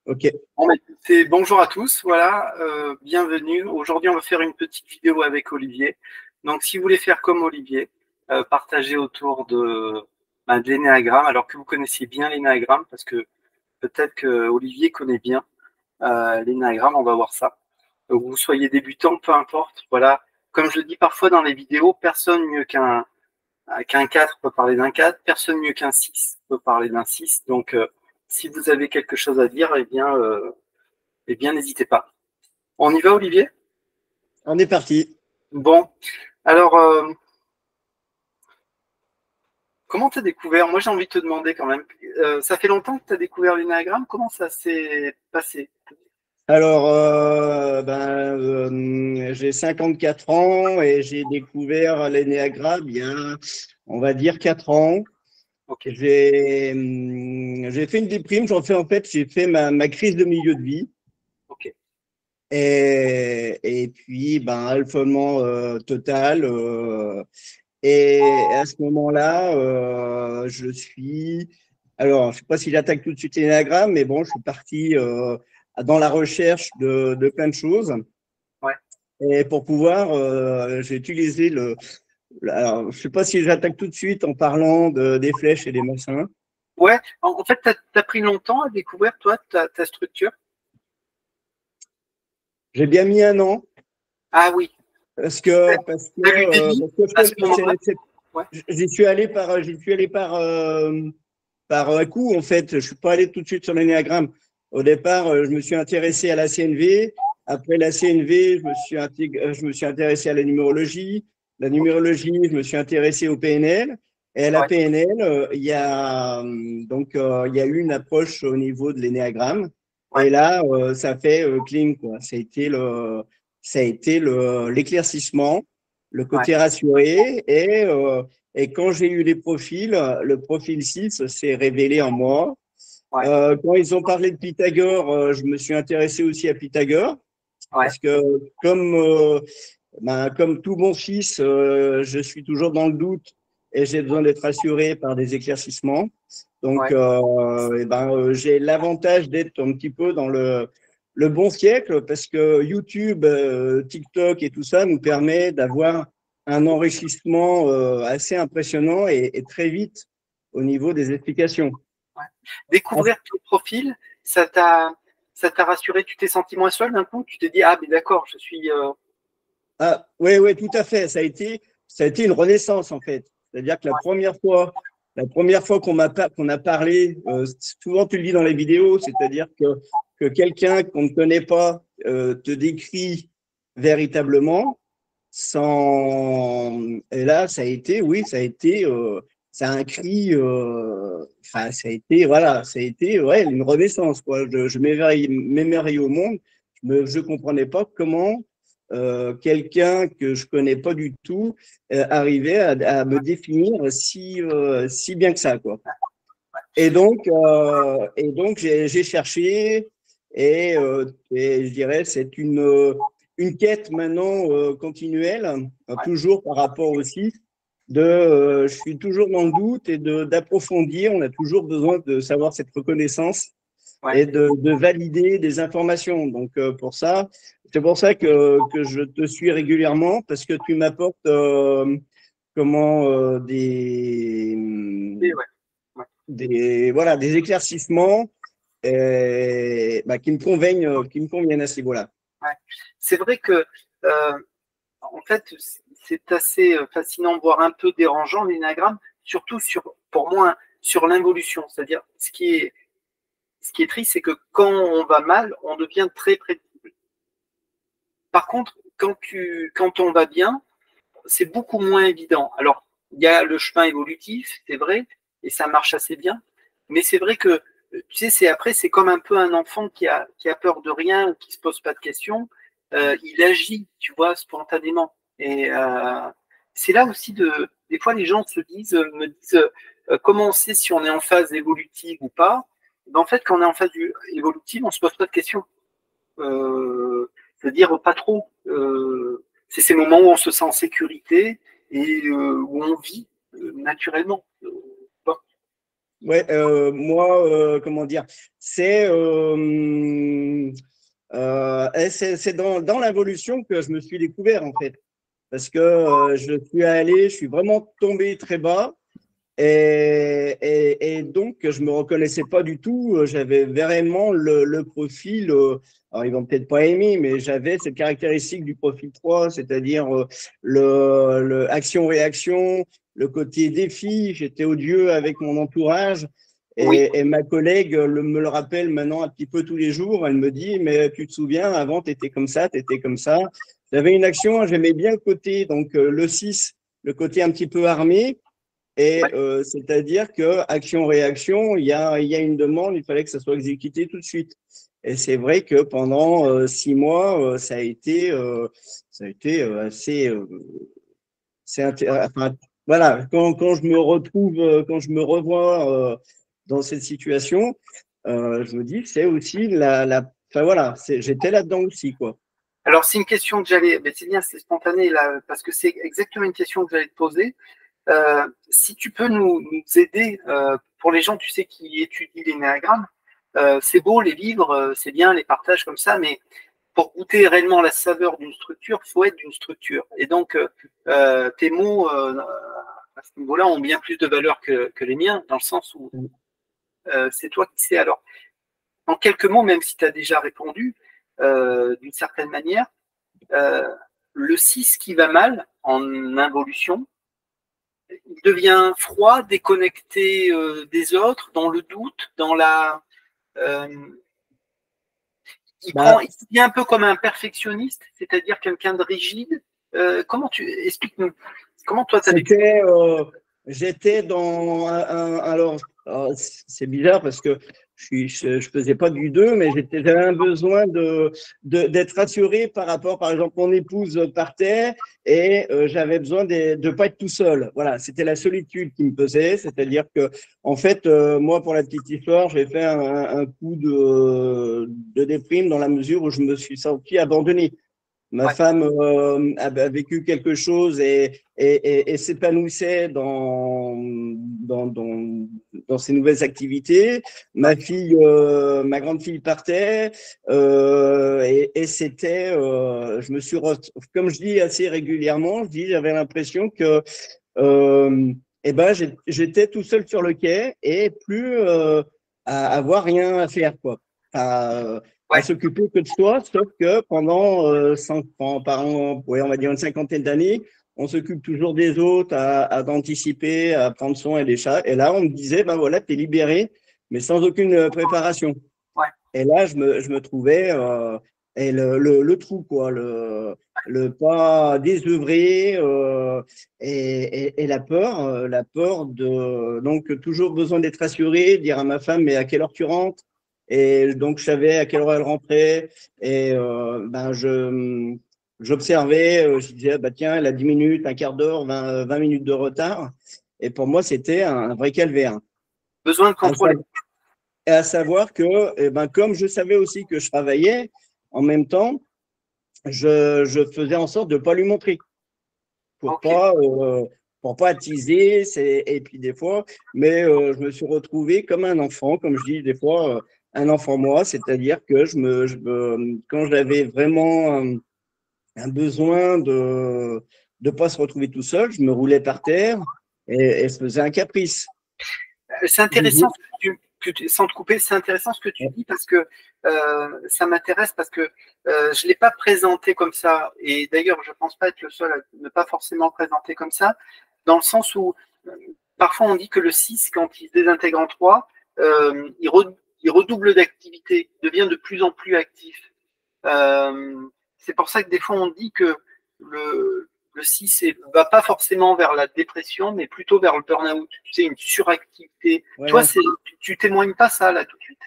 Ok. Bon, bah, écoutez, bonjour à tous, voilà, bienvenue. Aujourd'hui, on va faire une petite vidéo avec Olivier. Donc, si vous voulez faire comme Olivier, partagez autour de l'énéagramme, alors que vous connaissiez bien l'énéagramme, parce que peut-être que Olivier connaît bien l'énéagramme, on va voir ça. Donc, vous soyez débutant, peu importe, voilà. Comme je le dis parfois dans les vidéos, personne mieux qu'un 4 peut parler d'un 4, personne mieux qu'un 6 peut parler d'un 6. Donc, si vous avez quelque chose à dire, eh bien, n'hésitez pas. On y va, Olivier? On est parti. Bon, alors, comment tu as découvert? Moi, j'ai envie de te demander quand même. Ça fait longtemps que tu as découvert l'énéagramme. Comment ça s'est passé? Alors, j'ai 54 ans et j'ai découvert l'énéagramme il y a, on va dire, 4 ans. Ok, J'ai fait une déprime. J'ai fait ma crise de milieu de vie. ok, Et puis, affolement total. Et à ce moment-là, alors, je ne sais pas si j'attaque tout de suite l'énagramme, mais bon, je suis parti dans la recherche de plein de choses. ouais. Et pour pouvoir, j'ai utilisé alors, je ne sais pas si j'attaque tout de suite en parlant des flèches et des machins. Ouais, en fait, tu as pris longtemps à découvrir, toi, ta structure? J'ai bien mis un an Ah oui, tu as lu des livres parce que à ce moment-là? Ouais, j'y suis allé par un coup, en fait. Je ne suis pas allé tout de suite sur l'énéagramme. Au départ, je me suis intéressé à la CNV. Après la CNV, je me suis intéressé à la numérologie. La ok, numérologie, je me suis intéressé au PNL. Et à la ouais, PNL, il y a eu une approche au niveau de l'énéagramme. ouais, Et là, ça fait cling, quoi. Ça a été l'éclaircissement, le ouais, côté rassuré. Et quand j'ai eu les profils, le profil 6 s'est révélé en moi. ouais, Quand ils ont parlé de Pythagore, je me suis intéressé aussi à Pythagore. ouais, Parce que comme tout bon fils, je suis toujours dans le doute et j'ai besoin d'être rassuré par des éclaircissements. Donc, ouais. j'ai l'avantage d'être un petit peu dans le bon siècle parce que YouTube, TikTok et tout ça nous permet d'avoir un enrichissement assez impressionnant et très vite au niveau des explications. Ouais. Découvrir ton profil, ça t'a, ça t'a rassuré, tu t'es senti moins seul d'un coup, tu t'es dit, ah, mais d'accord, je suis. Ah, oui, oui, tout à fait. Ça a été une renaissance, en fait. C'est-à-dire que la première fois qu'on a parlé, souvent tu le dis dans les vidéos, c'est-à-dire que quelqu'un qu'on ne connaît pas te décrit véritablement sans. Et là, ça a été, oui, ça a un cri, ça a été, voilà, ça a été, ouais, une renaissance, quoi. Je m'émerveille au monde. Je comprenais pas comment quelqu'un que je connais pas du tout arrivait à me définir si bien que ça, quoi. Et donc j'ai cherché et je dirais c'est une quête maintenant continuelle, Ouais, toujours par rapport aussi je suis toujours dans le doute et d'approfondir. On a toujours besoin de savoir cette reconnaissance ouais. et de valider des informations. Donc c'est pour ça que je te suis régulièrement parce que tu m'apportes Et ouais, ouais, voilà, des éclaircissements qui me conviennent à ce niveau-là. ouais. C'est vrai que, en fait, c'est assez fascinant, voire un peu dérangeant, l'énagramme, surtout pour moi, hein, sur l'involution. C'est-à-dire, ce qui est triste, c'est que quand on va mal, on devient très prévisible. Par contre, quand on va bien, c'est beaucoup moins évident. Alors, il y a le chemin évolutif, c'est vrai, et ça marche assez bien. Mais c'est vrai que, tu sais, c'est comme un peu un enfant qui a peur de rien ou qui se pose pas de questions. Il agit, tu vois, spontanément. Et c'est là aussi des fois les gens me disent, comment on sait si on est en phase évolutive ou pas. Ben, en fait, quand on est en phase évolutive, on se pose pas de questions. Euh, C'est-à-dire pas trop. C'est ces moments où on se sent en sécurité et où on vit naturellement. Bon. Ouais, moi, comment dire, c'est c'est dans l'évolution que je me suis découvert en fait, parce que je suis vraiment tombé très bas. Et donc, je me reconnaissais pas du tout. J'avais vraiment le profil, alors ils vont peut-être pas aimer, mais j'avais cette caractéristique du profil 3, c'est-à-dire le action-réaction, le côté défi. J'étais odieux avec mon entourage. Oui, Et ma collègue me le rappelle maintenant un petit peu tous les jours. Elle me dit, mais tu te souviens, avant, tu étais comme ça, tu étais comme ça. J'avais une action, j'aimais bien le côté, donc le 6, le côté un petit peu armé. Et ouais. c'est-à-dire que action-réaction, il y a une demande, il fallait que ça soit exécuté tout de suite. Et c'est vrai que pendant 6 mois, ça a été assez, enfin, voilà, quand je me retrouve, quand je me revois dans cette situation, je me dis, c'est aussi enfin voilà, j'étais là-dedans aussi, quoi. Alors, c'est une question que j'allais, mais c'est bien, c'est spontané là, parce que c'est exactement une question que j'allais te poser. Si tu peux nous aider, pour les gens, tu sais, qui étudient l'énéagramme, c'est beau les livres, c'est bien les partages comme ça, mais pour goûter réellement la saveur d'une structure, il faut être d'une structure. Et donc, tes mots, à ce niveau-là, ont bien plus de valeur que les miens, dans le sens où c'est toi qui sais. Alors, en quelques mots, même si tu as déjà répondu, d'une certaine manière, euh, le 6 qui va mal en involution, il devient froid, déconnecté des autres, dans le doute, dans la. euh, il Bah, devient un peu comme un perfectionniste, c'est-à-dire quelqu'un de rigide. Comment tu explique-nous? Comment toi tu as vécu? C'était, j'étais dans alors, c'est bizarre parce que je faisais pas du 2, mais j'avais un besoin d'être rassuré par rapport, par exemple, mon épouse partait et j'avais besoin de pas être tout seul. Voilà, c'était la solitude qui me pesait, c'est-à-dire que, en fait, moi, pour la petite histoire, j'ai fait un coup de déprime dans la mesure où je me suis senti abandonné. Ma Ouais, femme a vécu quelque chose et s'épanouissait dans ses nouvelles activités. ouais. Ma grande fille partait et c'était, comme je dis assez régulièrement, j'avais l'impression que eh ben, j'étais tout seul sur le quai et plus à avoir rien à faire, quoi. À Ouais. s'occuper que de soi, sauf que pendant ouais, on va dire une cinquantaine d'années, on s'occupe toujours des autres, d'anticiper, à prendre soin et des chats. Et là, on me disait, ben voilà, tu es libéré, mais sans aucune préparation. Ouais. Et là, je me trouvais et le trou, quoi, le pas désœuvré et la peur de donc toujours besoin d'être rassuré, dire à ma femme, mais à quelle heure tu rentres? Et donc, je savais à quelle heure elle rentrait et ben, j'observais, je disais, bah, tiens, elle a 10 minutes, un quart d'heure, 20 minutes de retard. Et pour moi, c'était un vrai calvaire. Besoin de À contrôler. et à savoir que, eh ben, comme je savais aussi que je travaillais, en même temps, je faisais en sorte de ne pas lui montrer pour Ok. pas, euh, pour pas attiser. Et puis des fois, mais je me suis retrouvé comme un enfant, comme je dis des fois, un enfant moi, c'est-à-dire que quand j'avais vraiment un besoin de ne pas se retrouver tout seul, je me roulais par terre et je faisais un caprice. C'est Je intéressant dis, sans te couper, c'est intéressant ce que tu dis parce que ça m'intéresse parce que je ne l'ai pas présenté comme ça. Et d'ailleurs, je ne pense pas être le seul à ne pas forcément présenter comme ça, dans le sens où parfois on dit que le 6 quand il se désintègre en 3, il redouble d'activité, devient de plus en plus actif. Euh, c'est pour ça que des fois on dit que le 6 ne va pas forcément vers la dépression, mais plutôt vers le burn-out. Tu sais, une suractivité. Toi, ouais. tu témoignes pas ça là tout de suite.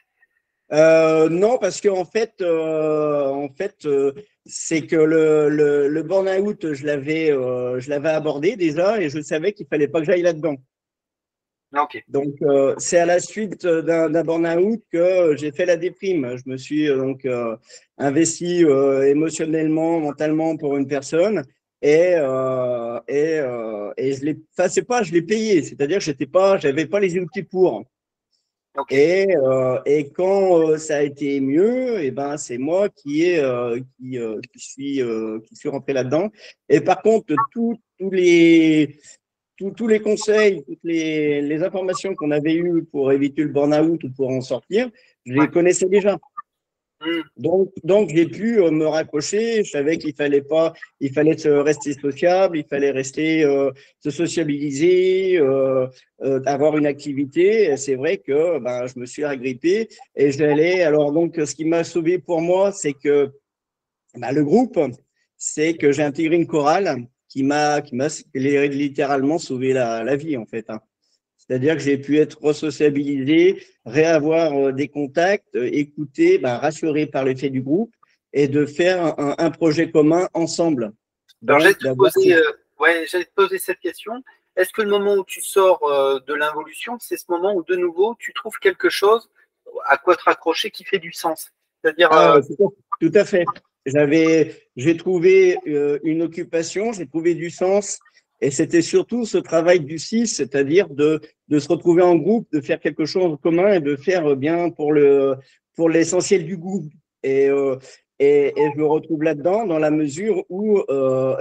Non, parce qu'en fait, c'est que le burn-out, je l'avais abordé déjà et je savais qu'il fallait pas que j'aille là-dedans. Ah, ok. Donc, c'est à la suite d'un burn-out que j'ai fait la déprime. Je me suis investi émotionnellement, mentalement pour une personne et je l'ai, enfin, c'est pas, je l'ai payé. C'est-à-dire que j'avais pas les outils pour. Okay. Et quand ça a été mieux, et ben c'est moi qui suis rentré là-dedans. Et par contre, tous les conseils, toutes les informations qu'on avait eues pour éviter le burn-out ou pour en sortir, je les Ouais. connaissais déjà. Hmm. Donc j'ai pu me raccrocher. Je savais qu'il fallait pas, il fallait rester sociable, il fallait rester se sociabiliser, avoir une activité. Et c'est vrai que ben, je me suis agrippé et j'allais. Alors donc, ce qui m'a sauvé pour moi, c'est que ben, le groupe, c'est que j'ai intégré une chorale qui m'a littéralement sauvé la vie en fait, hein. C'est-à-dire que j'ai pu être resociabilisé, réavoir des contacts, écouté, ben, rassuré par l'effet du groupe et de faire un projet commun ensemble. Alors, Donc, d'avoir. j'allais te poser cette question. Est-ce que le moment où tu sors de l'involution, c'est ce moment où de nouveau tu trouves quelque chose à quoi te raccrocher qui fait du sens? C'est-à-dire, Ah, tout à fait. J'ai trouvé une occupation, j'ai trouvé du sens. Et c'était surtout ce travail du 6, c'est-à-dire de se retrouver en groupe, de faire quelque chose en commun et de faire bien pour l'essentiel du groupe. Et, euh, et je me retrouve là-dedans dans la mesure où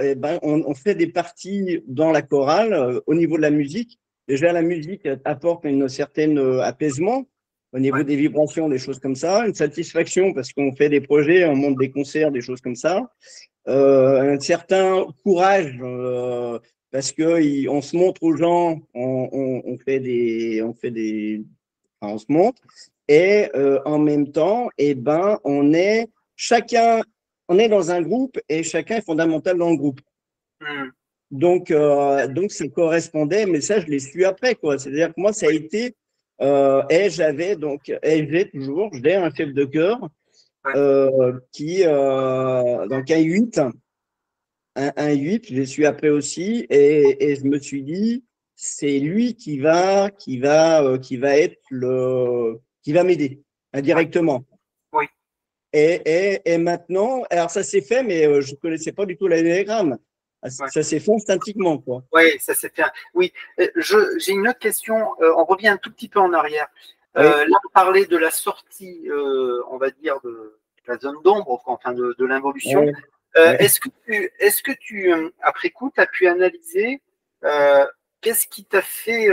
eh ben, on fait des parties dans la chorale au niveau de la musique. Déjà, la musique apporte une certaine apaisement au niveau ouais, des vibrations, des choses comme ça, une satisfaction parce qu'on fait des projets, on monte des concerts, des choses comme ça, un certain courage parce que on se montre aux gens, enfin, on se montre et en même temps, eh ben, chacun, on est dans un groupe et chacun est fondamental dans le groupe. hmm, Donc ça correspondait, mais ça, je l'ai su après, quoi. C'est-à-dire que moi, ça a été, et j'ai un chef de chœur ouais, donc un 8, je l'ai su après aussi, et je me suis dit, c'est lui qui va m'aider ouais, indirectement. oui, Et maintenant, alors ça s'est fait, mais je ne connaissais pas du tout l'anéagramme. ouais. Ça s'est fait instinctivement, quoi. Oui, ça c'est bien. Oui, j'ai une autre question. On revient un tout petit peu en arrière. Oui, Là, on parlait de la sortie, on va dire, de la zone d'ombre, enfin de l'involution. oui, oui. Est-ce que tu, après coup, tu as pu analyser qu'est-ce qui t'a fait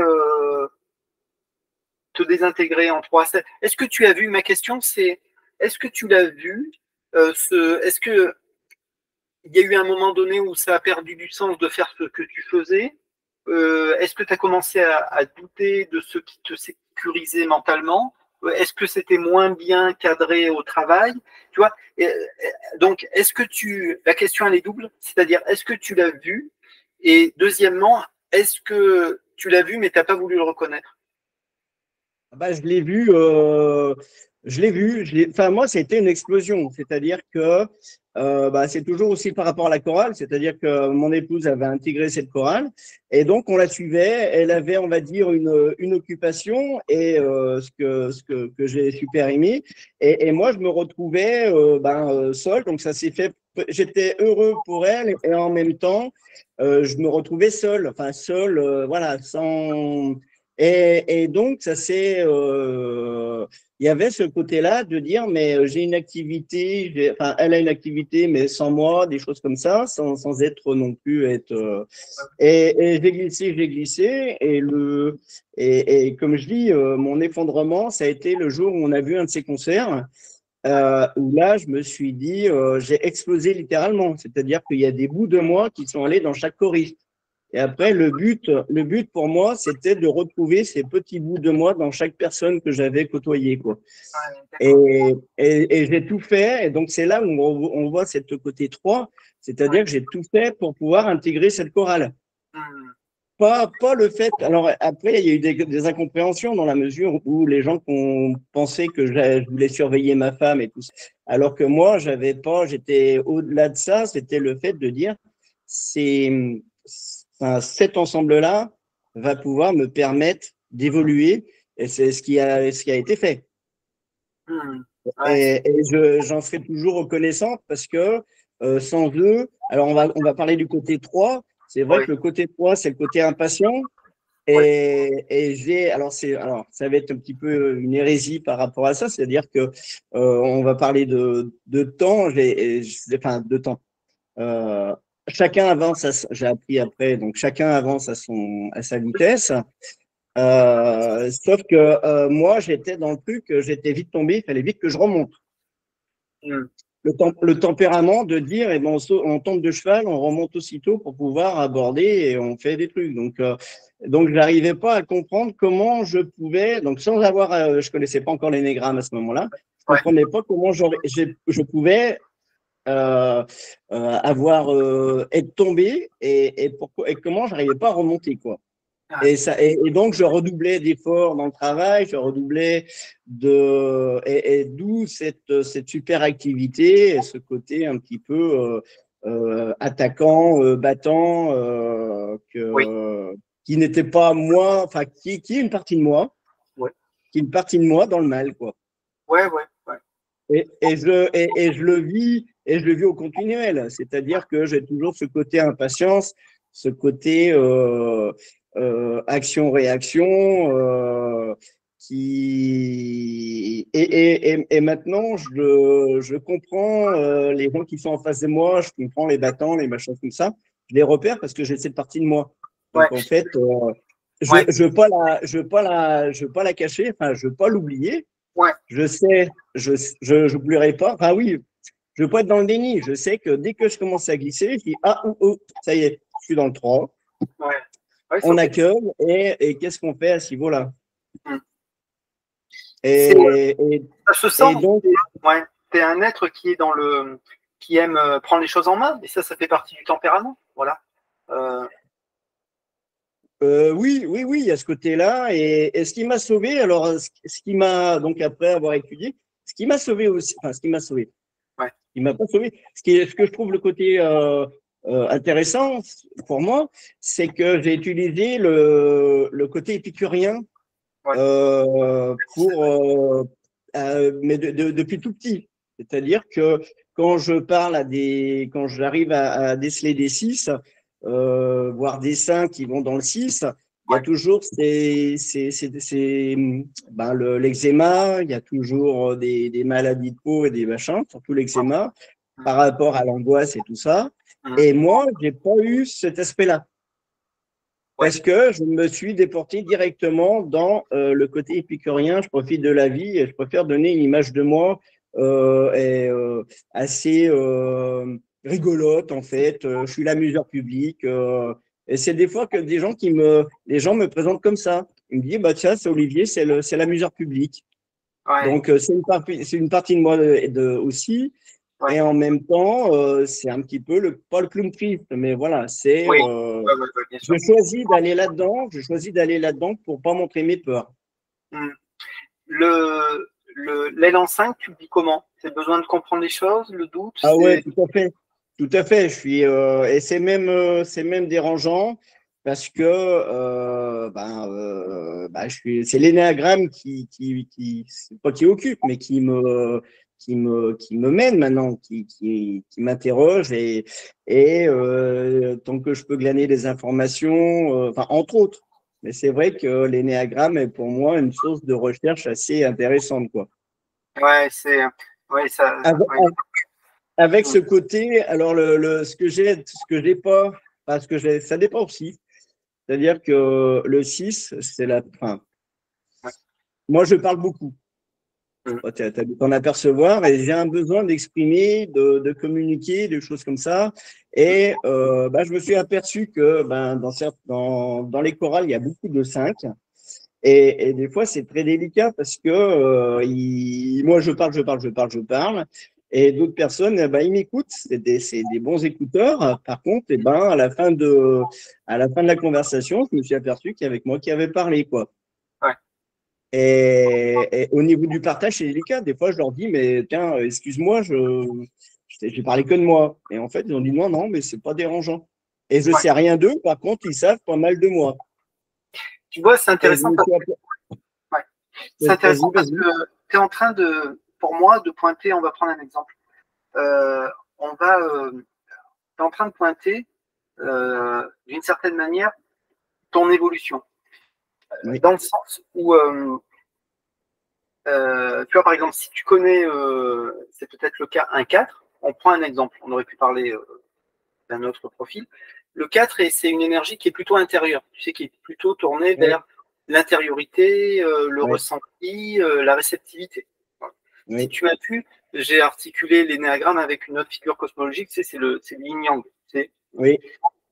te désintégrer en 3 Est-ce que tu as vu, ma question c'est, est-ce que tu l'as vu, est-ce que il y a eu un moment donné où ça a perdu du sens de faire ce que tu faisais? Est-ce que tu as commencé à douter de ce qui te sécurisait mentalement? Est-ce que c'était moins bien cadré au travail? Tu vois? Donc, la question elle est double, c'est-à-dire, est-ce que tu l'as vu? Et deuxièmement, est-ce que tu l'as vu mais tu n'as pas voulu le reconnaître? Ah bah, je l'ai vu. Enfin, moi, c'était une explosion. C'est-à-dire que bah, c'est toujours aussi par rapport à la chorale. C'est-à-dire que mon épouse avait intégré cette chorale et donc on la suivait. Elle avait, on va dire, une occupation et que j'ai super aimé. Et moi, je me retrouvais seul. Donc ça s'est fait. J'étais heureux pour elle et en même temps, je me retrouvais seul. Enfin, seul, voilà, sans. Et donc, il y avait ce côté-là de dire, mais j'ai une activité, enfin, elle a une activité, mais sans moi, des choses comme ça, sans être non plus être. Et j'ai glissé, et comme je dis, mon effondrement, ça a été le jour où on a vu un de ses concerts, où là, je me suis dit, j'ai explosé littéralement. C'est-à-dire qu'il y a des bouts de moi qui sont allés dans chaque choriste. Et après, le but pour moi, c'était de retrouver ces petits bouts de moi dans chaque personne que j'avais côtoyée, quoi. Ouais, Et, d'accord. et j'ai tout fait. Et donc, c'est là où on voit cette côté 3, c'est-à-dire Ouais. que j'ai tout fait pour pouvoir intégrer cette chorale. Hmm. Pas le fait. Alors, après, il y a eu des incompréhensions dans la mesure où les gens ont pensé que je voulais surveiller ma femme et tout ça. Alors que moi, j'avais pas, j'étais au-delà de ça. C'était le fait de dire, c'est, enfin, cet ensemble-là va pouvoir me permettre d'évoluer. Et c'est ce qui a été fait. Hmm. Ouais, J'en serai toujours reconnaissant parce que sans eux, alors on va parler du côté 3. C'est vrai oui, que le côté 3, c'est le côté impatient. Alors ça va être un petit peu une hérésie par rapport à ça, c'est-à-dire que on va parler de temps, enfin de temps. Euh, Chacun avance, j'ai appris après, donc chacun avance à sa vitesse. Sauf que moi, j'étais dans le truc, j'étais vite tombé, il fallait vite que je remonte. Mm. Le tempérament de dire, eh ben, on tombe de cheval, on remonte aussitôt pour pouvoir aborder et on fait des trucs. Donc je n'arrivais pas à comprendre comment je pouvais, donc sans avoir, je connaissais pas encore l'énégramme à ce moment-là, je Ouais. comprenais pas comment je pouvais être tombé et comment j'arrivais pas à remonter, quoi. Et donc, je redoublais d'efforts dans le travail, je redoublais et d'où cette super activité et ce côté un petit peu attaquant, battant, Oui. qui n'était pas moi, enfin, qui est une partie de moi, Ouais. qui est une partie de moi dans le mal, quoi. Ouais, ouais, ouais. Et je le vis au continuel. C'est-à-dire que j'ai toujours ce côté impatience, ce côté action-réaction et maintenant je comprends les gens qui sont en face de moi, je comprends les battants, les machins comme ça. Je les repère parce que j'ai cette partie de moi. Ouais. Donc en fait, Ouais. je veux pas la cacher, enfin je veux pas l'oublier. Ouais. Je sais, je n'oublierai pas. Enfin oui, je veux pas être dans le déni. Je sais que dès que je commence à glisser, je dis ah ça y est, je suis dans le 3. Ouais. Ouais, c'est On ok. accueille et qu'est-ce qu'on fait à ce niveau-là? Mm. C'est, Et, et, ça se sent. et donc Ouais. T'es un être qui est qui aime prendre les choses en main, et ça fait partie du tempérament. Voilà. Euh, oui, il y a ce côté-là. Et ce qui m'a sauvé, alors ce qui m'a donc après avoir étudié, ce qui m'a sauvé aussi, enfin ce qui m'a sauvé, ouais. il m'a pas sauvé. Ce que je trouve le côté intéressant pour moi, c'est que j'ai utilisé le côté épicurien Ouais. mais depuis tout petit. C'est-à-dire que quand j'arrive à déceler des 6, voire des 5 qui vont dans le 6, il y a Ouais. toujours l'eczéma, il y a toujours des maladies de peau et des machins, surtout l'eczéma, par rapport à l'angoisse et tout ça. Mm. Et moi, j'ai pas eu cet aspect-là. Ouais. Parce que je me suis déporté directement dans le côté épicurien. Je profite de la vie et je préfère donner une image de moi assez rigolote en fait. Je suis l'amuseur public. Et c'est des fois que les gens me présentent comme ça. Ils me disent bah tiens c'est Olivier, c'est l'amuseur public. Ouais. Donc c'est une partie de moi aussi. Ouais. Et en même temps, c'est un petit peu pas le clown triste, mais voilà, Oui. Ouais, ouais, ouais, bien sûr. je choisis d'aller là-dedans pour pas montrer mes peurs. Mm. L'élan 5, tu le dis comment? C'est le besoin de comprendre les choses, le doute, Ah ouais, c'est. tout à fait. Tout à fait. Et c'est même dérangeant parce que c'est l'énéagramme c'est pas qui occupe, mais qui me mène maintenant, qui m'interroge et tant que je peux glaner des informations, enfin entre autres. Mais c'est vrai que l'énéagramme est pour moi une source de recherche assez intéressante, quoi. Ouais, c'est. Ouais, ça. Avec, Ouais. avec Mm. ce côté, alors ce que j'ai pas, parce que ça dépend aussi. C'est-à-dire que le 6 c'est enfin, Ouais. moi je parle beaucoup. Mm. Tu as dû t'en apercevoir et j'ai un besoin d'exprimer, de communiquer, des choses comme ça. Et je me suis aperçu que dans les chorales, il y a beaucoup de 5. Et des fois, c'est très délicat parce que moi, je parle. Et d'autres personnes, ils m'écoutent. C'est des bons écouteurs. Par contre, à la fin de la conversation, je me suis aperçu qu'il y avait que moi qui avait parlé, quoi. Ouais. Et au niveau du partage, c'est délicat. Des fois, je leur dis, mais tiens, excuse-moi, j'ai parlé que de moi. Et en fait, ils ont dit, non, non, mais c'est pas dérangeant. Et je Ouais. sais rien d'eux. Par contre, ils savent pas mal de moi. Tu vois, c'est Et je intéressant me parce suis que. Ouais. C'est intéressant parce Vas-y. que tu es en train pour moi, de pointer, on va prendre un exemple. Euh, on va, t'es en train de pointer, d'une certaine manière, ton évolution. Oui. dans le sens où, tu vois, par exemple, si tu connais, c'est peut-être le cas 1-4, on prend un exemple, on aurait pu parler d'un autre profil. Le 4, c'est une énergie qui est plutôt intérieure, tu sais, qui est plutôt tournée Oui. vers l'intériorité, le Oui. ressenti, la réceptivité. Voilà. Si Oui. tu m'as pu, j'ai articulé l'énéagramme avec une autre figure cosmologique, c'est le yin-yang. Oui.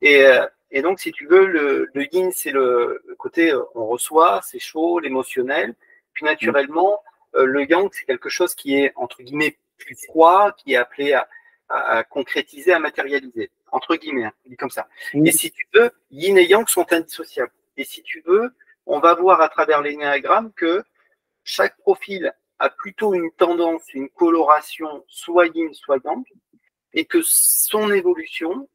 Et donc, si tu veux, le yin, c'est le côté on reçoit, c'est chaud, l'émotionnel. Puis naturellement, le yang, c'est quelque chose qui est, entre guillemets, plus froid, qui est appelé à concrétiser, à matérialiser. Entre guillemets, hein, dit comme ça. Et Oui. si tu veux, yin et yang sont indissociables. Et si tu veux, on va voir à travers l'énéagramme que chaque profil a plutôt une tendance, une coloration, soit yin, soit yang, et que son évolution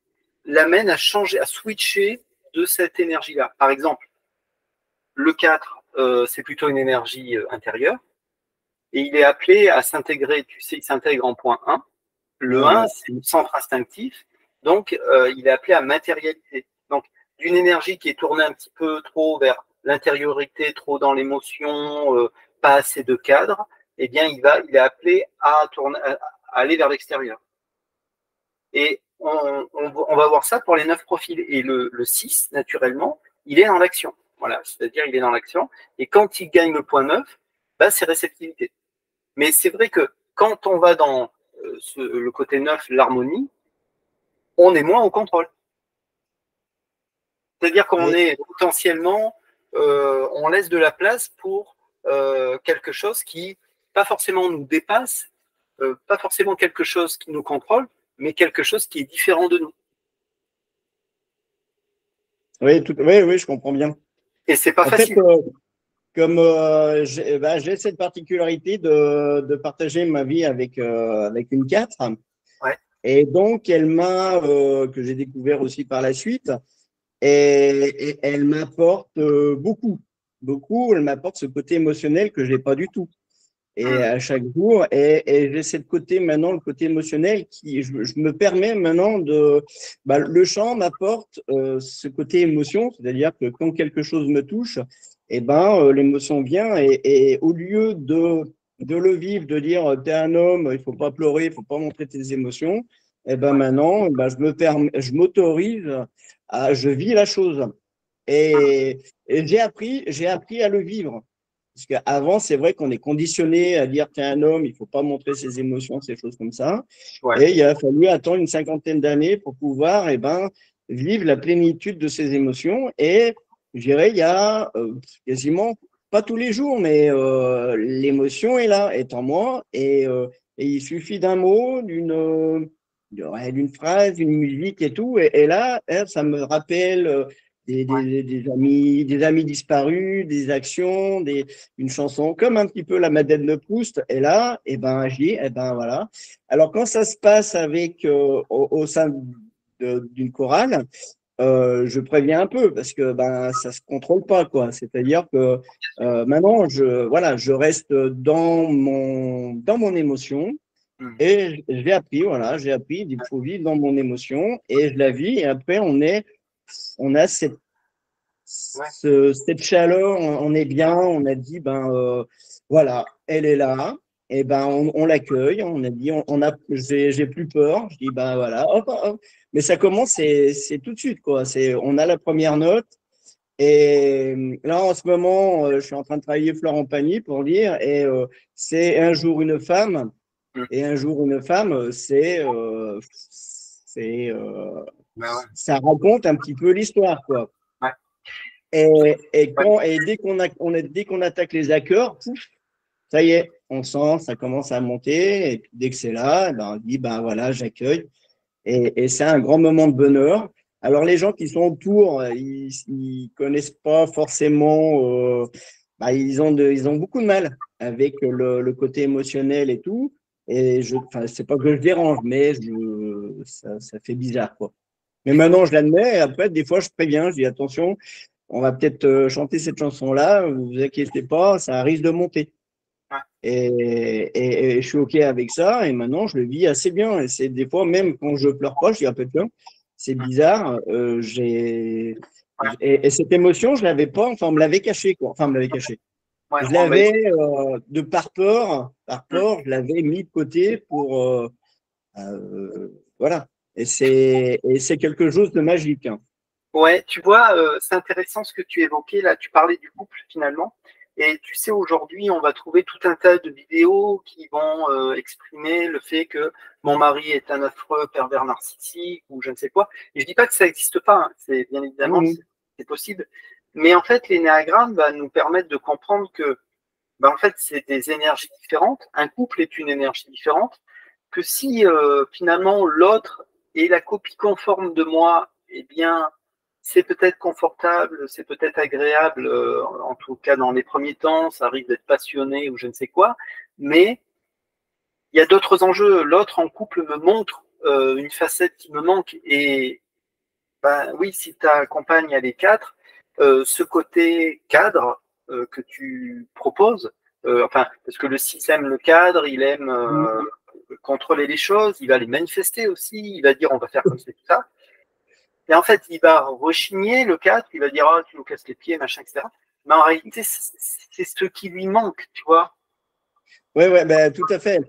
l'amène à changer, à switcher de cette énergie-là. Par exemple, le 4, c'est plutôt une énergie intérieure, et il est appelé à s'intégrer, tu sais, il s'intègre en point 1. Le Ouais, 1, voilà. c'est le centre instinctif, donc il est appelé à matérialiser. Donc, d'une énergie qui est tournée un petit peu trop vers l'intériorité, trop dans l'émotion, pas assez de cadre, eh bien, il est appelé à aller vers l'extérieur. Et on va voir ça pour les 9 profils. Et le 6, naturellement, il est dans l'action. Voilà, c'est-à-dire il est dans l'action. Et quand il gagne le point 9, bah, c'est réceptivité. Mais c'est vrai que quand on va dans le côté 9, l'harmonie, on est moins au contrôle. C'est-à-dire qu'on Oui. est potentiellement, on laisse de la place pour quelque chose qui, pas forcément nous dépasse, pas forcément quelque chose qui nous contrôle, mais quelque chose qui est différent de nous. Oui, oui, oui, je comprends bien. Et c'est pas En fait, facile. comme j'ai cette particularité de partager ma vie avec une 4, Ouais. et donc elle m'a, que j'ai découvert aussi par la suite, et elle m'apporte beaucoup, beaucoup, elle m'apporte ce côté émotionnel que je n'ai pas du tout. Et Hum, à chaque jour, et j'ai cette côté maintenant, le côté émotionnel qui, je me permets maintenant bah, le chant m'apporte ce côté émotion, c'est-à-dire que quand quelque chose me touche, et ben l'émotion vient et au lieu de le vivre, de dire t'es un homme, il faut pas pleurer, il faut pas montrer tes émotions, et ben ouais. maintenant, ben, je m'autorise je vis la chose et, et j'ai appris à le vivre. Parce qu'avant, c'est vrai qu'on est conditionné à dire qu'un homme, il ne faut pas montrer ses émotions, ces choses comme ça. Ouais. Et il a fallu attendre une cinquantaine d'années pour pouvoir vivre la plénitude de ses émotions. Et je dirais, il y a quasiment, pas tous les jours, mais l'émotion est là, est en moi. Et il suffit d'un mot, d'une phrase, d'une musique et tout. Et là, ça me rappelle des amis disparus, des actions, une chanson, comme un petit peu la Madeleine de Proust. Et là, eh ben, je dis, eh ben voilà. Alors, quand ça se passe au sein d'une chorale, je préviens un peu parce que ben ça se contrôle pas quoi. C'est-à-dire que maintenant voilà, je reste dans mon émotion Hum. et j'ai appris voilà, j'ai appris il faut vivre dans mon émotion et je la vis et après on a Ouais. cette chaleur, on est bien, on a dit, ben voilà, elle est là, et ben on l'accueille, on a dit, j'ai plus peur, je dis, ben voilà, hop, hop. Mais ça commence, c'est tout de suite, quoi. On a la première note, et là, en ce moment, je suis en train de travailler Florent Pagny pour lire, et c'est un jour une femme, Hum. et un jour une femme, c'est, Ben ouais. ça raconte un petit peu l'histoire, quoi. Ouais. Ouais. Et dès qu'on attaque les accords, pouf, ça y est, on sent, ça commence à monter. Et puis dès que c'est là, ben, on dit, ben voilà, j'accueille. Et c'est un grand moment de bonheur. Alors les gens qui sont autour, ils connaissent pas forcément, bah, ils ont beaucoup de mal avec le côté émotionnel et tout. Et enfin, c'est pas que je dérange, mais ça fait bizarre, quoi. Mais maintenant, je l'admets. Et après, des fois, je préviens, je dis attention, on va peut-être chanter cette chanson-là, vous vous inquiétez pas, ça risque de monter. Ouais. Et je suis OK avec ça, et maintenant je le vis assez bien. Et c'est des fois, même quand je pleure pas, je dis un peu de c'est bizarre. Ouais. Et cette émotion, je l'avais pas, enfin, on me l'avait cachée, quoi. Enfin, on me l'avait cachée. Ouais, Je on va l'avais, essayer. de par peur, je l'avais mis de côté pour, voilà. Et c'est quelque chose de magique, hein. Ouais, tu vois, c'est intéressant ce que tu évoquais là. Tu parlais du couple finalement. Et tu sais, aujourd'hui, on va trouver tout un tas de vidéos qui vont exprimer le fait que mon mari est un affreux pervers narcissique ou je ne sais quoi. Et je dis pas que ça n'existe pas, hein. C'est bien évidemment Mhm. c'est possible. Mais en fait, l'énéagramme va nous permettre de comprendre que, ben, en fait, c'est des énergies différentes. Un couple est une énergie différente. Que si finalement l'autre est la copie conforme de moi, eh bien, c'est peut-être confortable, c'est peut-être agréable, en tout cas dans les premiers temps, ça arrive d'être passionné ou je ne sais quoi, mais il y a d'autres enjeux. L'autre en couple me montre une facette qui me manque. Et ben, oui, si ta compagne a les quatre, ce côté cadre que tu proposes, enfin, parce que le 6 aime le cadre, il aime Mhm. contrôler les choses, il va les manifester aussi, il va dire on va faire comme c'est tout ça. Et en fait, il va rechigner le 4, il va dire oh, tu nous casses les pieds, machin, etc. Mais en réalité, c'est ce qui lui manque, tu vois. Ouais, ouais, ben, tout à fait.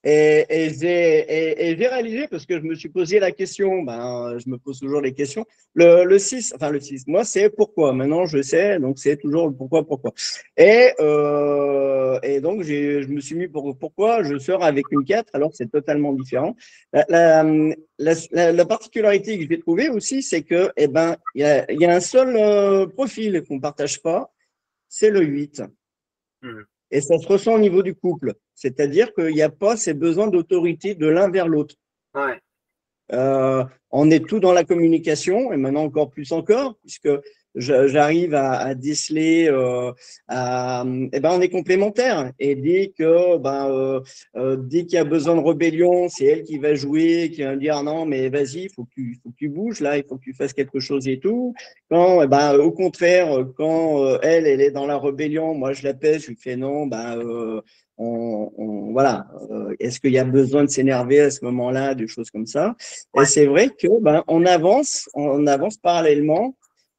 Et j'ai réalisé, parce que je me suis posé la question, ben, je me pose toujours les questions. Le 6, enfin le 6, moi, c'est pourquoi. Maintenant, je sais, donc c'est toujours le pourquoi, pourquoi. Et donc, je me suis mis pourquoi je sors avec une 4, alors que c'est totalement différent. La particularité que j'ai trouvée aussi, c'est que, eh ben, il y a un seul profil qu'on ne partage pas, c'est le 8. Hmm. Et ça se ressent au niveau du couple. C'est-à-dire qu'il n'y a pas ces besoins d'autorité de l'un vers l'autre. Ouais. On est tout dans la communication, et maintenant encore plus encore, puisque j'arrive à déceler, eh ben on est complémentaires. Et dès qu'il y a besoin de rébellion, c'est elle qui va jouer, qui va dire non, mais vas-y, faut que tu bouges là, il faut que tu fasses quelque chose et tout. Quand, eh ben, au contraire, quand elle est dans la rébellion, moi je la pèse, je lui fais non, voilà. Est-ce qu'il y a besoin de s'énerver à ce moment-là, des choses comme ça? Et Ouais. c'est vrai que on avance parallèlement.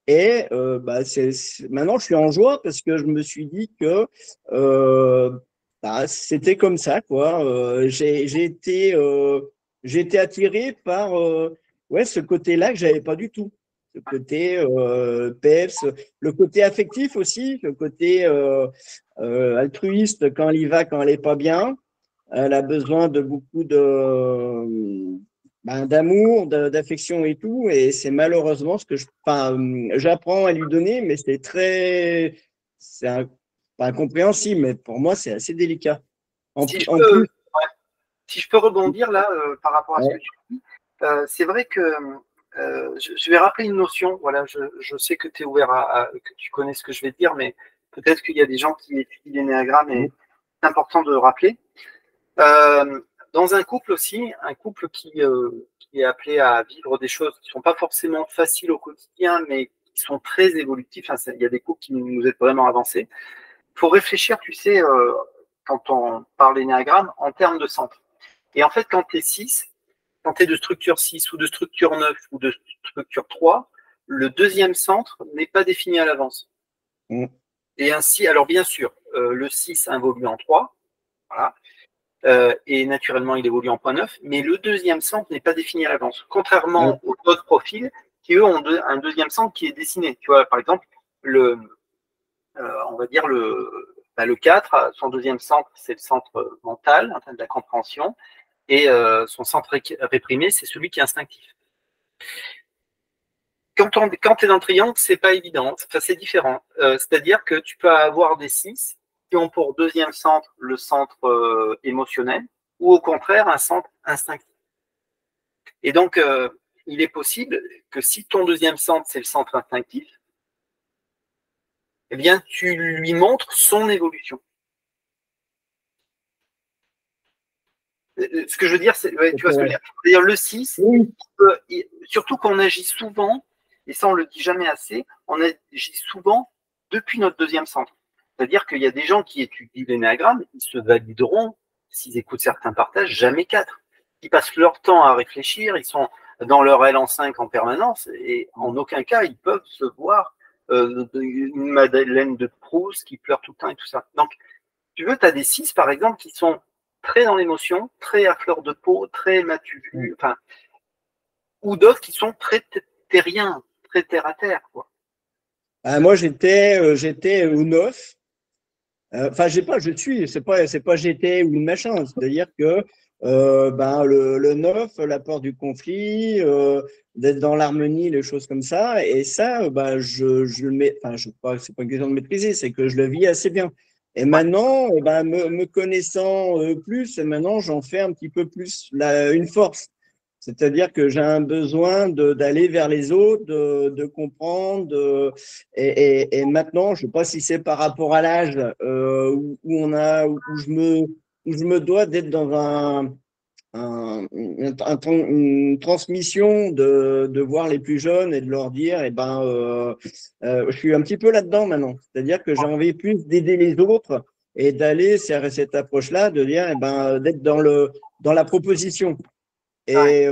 Et maintenant, je suis en joie parce que je me suis dit que c'était comme ça, quoi. J'ai été attiré par ouais, ce côté-là que j'avais pas du tout. Ce côté peps, le côté affectif aussi, le côté altruiste quand elle y va, quand elle est pas bien. Elle a besoin de beaucoup d'amour, d'affection et tout. Et c'est malheureusement ce que j'apprends à lui donner, mais c'est pas incompréhensible, mais pour moi, c'est assez délicat. Si je En peux, plus, ouais. Si je peux rebondir là par rapport à ce que ouais, tu dis, c'est vrai que je vais rappeler une notion. Voilà, je sais que tu es ouvert que tu connais ce que je vais te dire, mais peut-être qu'il y a des gens qui étudient l'énéagramme et c'est important de rappeler. Euh, dans un couple aussi, un couple qui est appelé à vivre des choses qui ne sont pas forcément faciles au quotidien, mais qui sont très évolutifs. Enfin, il y a des couples qui nous aident vraiment à avancer. Il faut réfléchir, tu sais, quand on parle d'énéagramme, en termes de centre. Et en fait, quand tu es 6, quand tu es de structure 6 ou de structure 9 ou de structure 3, le deuxième centre n'est pas défini à l'avance. mm, Et ainsi, alors bien sûr, le 6 évolue en 3, voilà, et naturellement, il évolue en point 9, mais le deuxième centre n'est pas défini à l'avance, ouais, contrairement aux autres profils qui, eux, ont un deuxième centre qui est dessiné. Tu vois, par exemple, on va dire le 4, son deuxième centre, c'est le centre mental, en termes de la compréhension, et son centre réprimé, c'est celui qui est instinctif. Quand tu es dans le triangle, c'est pas évident, enfin, c'est différent. C'est-à-dire que tu peux avoir des 6 qui ont pour deuxième centre le centre émotionnel, ou au contraire un centre instinctif. Et donc, il est possible que si ton deuxième centre, c'est le centre instinctif, eh bien, tu lui montres son évolution. Ce que je veux dire, c'est, ouais, tu vois ce que je veux ouais. dire. C'est-à-dire le 6, Oui, surtout qu'on agit souvent, et ça on le dit jamais assez, on agit souvent depuis notre deuxième centre. C'est-à-dire qu'il y a des gens qui étudient l'énéagramme, ils se valideront, s'ils écoutent certains partages, jamais 4. Ils passent leur temps à réfléchir, ils sont dans leur L-5 en permanence et en aucun cas ils peuvent se voir une Madeleine de Proust qui pleure tout le temps et tout ça. Donc, tu veux, tu as des 6 par exemple qui sont très dans l'émotion, très à fleur de peau, très m'as-tu vu, enfin, ou d'autres qui sont très terriens, très terre à terre, quoi. Moi, j'étais au 9. Enfin, je suis, c'est pas j'étais ou le machin. C'est-à-dire que le 9, l'apport du conflit, d'être dans l'harmonie, les choses comme ça. Et ça, je le mets, enfin, c'est pas une question de maîtriser, c'est que je le vis assez bien. Et maintenant, me connaissant plus, et maintenant, j'en fais un petit peu plus une force. C'est-à-dire que j'ai un besoin d'aller vers les autres, de comprendre. Et maintenant, je ne sais pas si c'est par rapport à l'âge où je me dois d'être dans une transmission de voir les plus jeunes et de leur dire, je suis un petit peu là-dedans maintenant. C'est-à-dire que j'ai envie plus d'aider les autres et d'aller vers cette approche-là, de dire, d'être dans la proposition. Et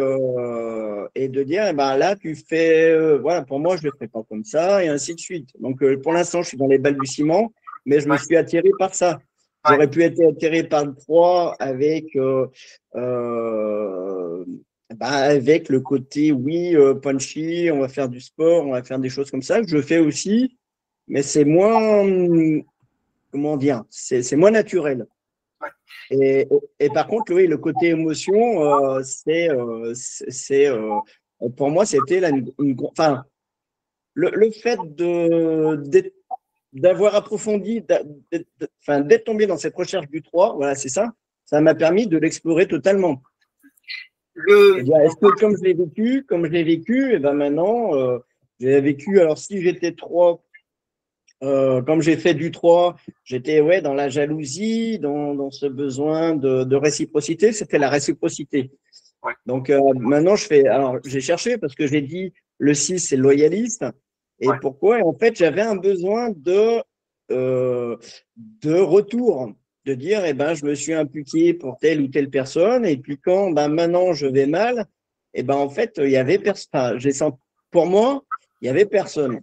de dire, là, tu fais, voilà, pour moi, je ne le ferai pas comme ça, et ainsi de suite. Donc, pour l'instant, je suis dans les balbutiements, mais je me suis attiré par ça. J'aurais pu être attiré par le 3 avec le côté, oui, punchy, on va faire du sport, on va faire des choses comme ça, que je fais aussi, mais c'est moins, comment dire, c'est moins naturel. Et par contre, oui, le côté émotion, pour moi, c'était enfin, le fait d'avoir approfondi, d'être tombé dans cette recherche du 3, voilà, c'est ça. Ça m'a permis de l'explorer totalement. Est-ce que comme je l'ai vécu, et maintenant, j'ai vécu, alors si j'étais 3, comme j'ai fait du 3, j'étais dans la jalousie, dans ce besoin de réciprocité, c'était la réciprocité. Donc maintenant, alors j'ai cherché parce que j'ai dit le 6, c'est loyaliste. Et pourquoi? Et en fait, j'avais un besoin de retour, de dire, je me suis impliqué pour telle ou telle personne. Et puis quand maintenant je vais mal, en fait, il y avait personne. Pour moi, il y avait personne.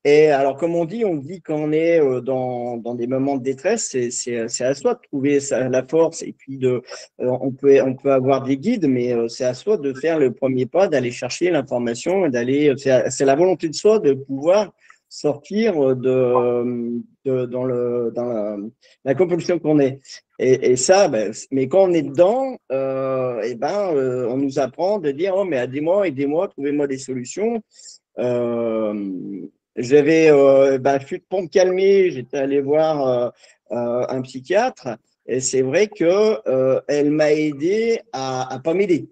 Et alors, comme on dit quand on est dans des moments de détresse, c'est à soi de trouver la force. Et puis, on peut avoir des guides, mais c'est à soi de faire le premier pas, d'aller chercher l'information et c'est la volonté de soi de pouvoir sortir dans la compulsion qu'on est. Et ça, mais quand on est dedans, on nous apprend de dire, oh, mais aidez-moi, trouvez-moi des solutions. J'avais, pour me calmer, j'étais allé voir un psychiatre et c'est vrai que elle m'a aidé à pas m'aider.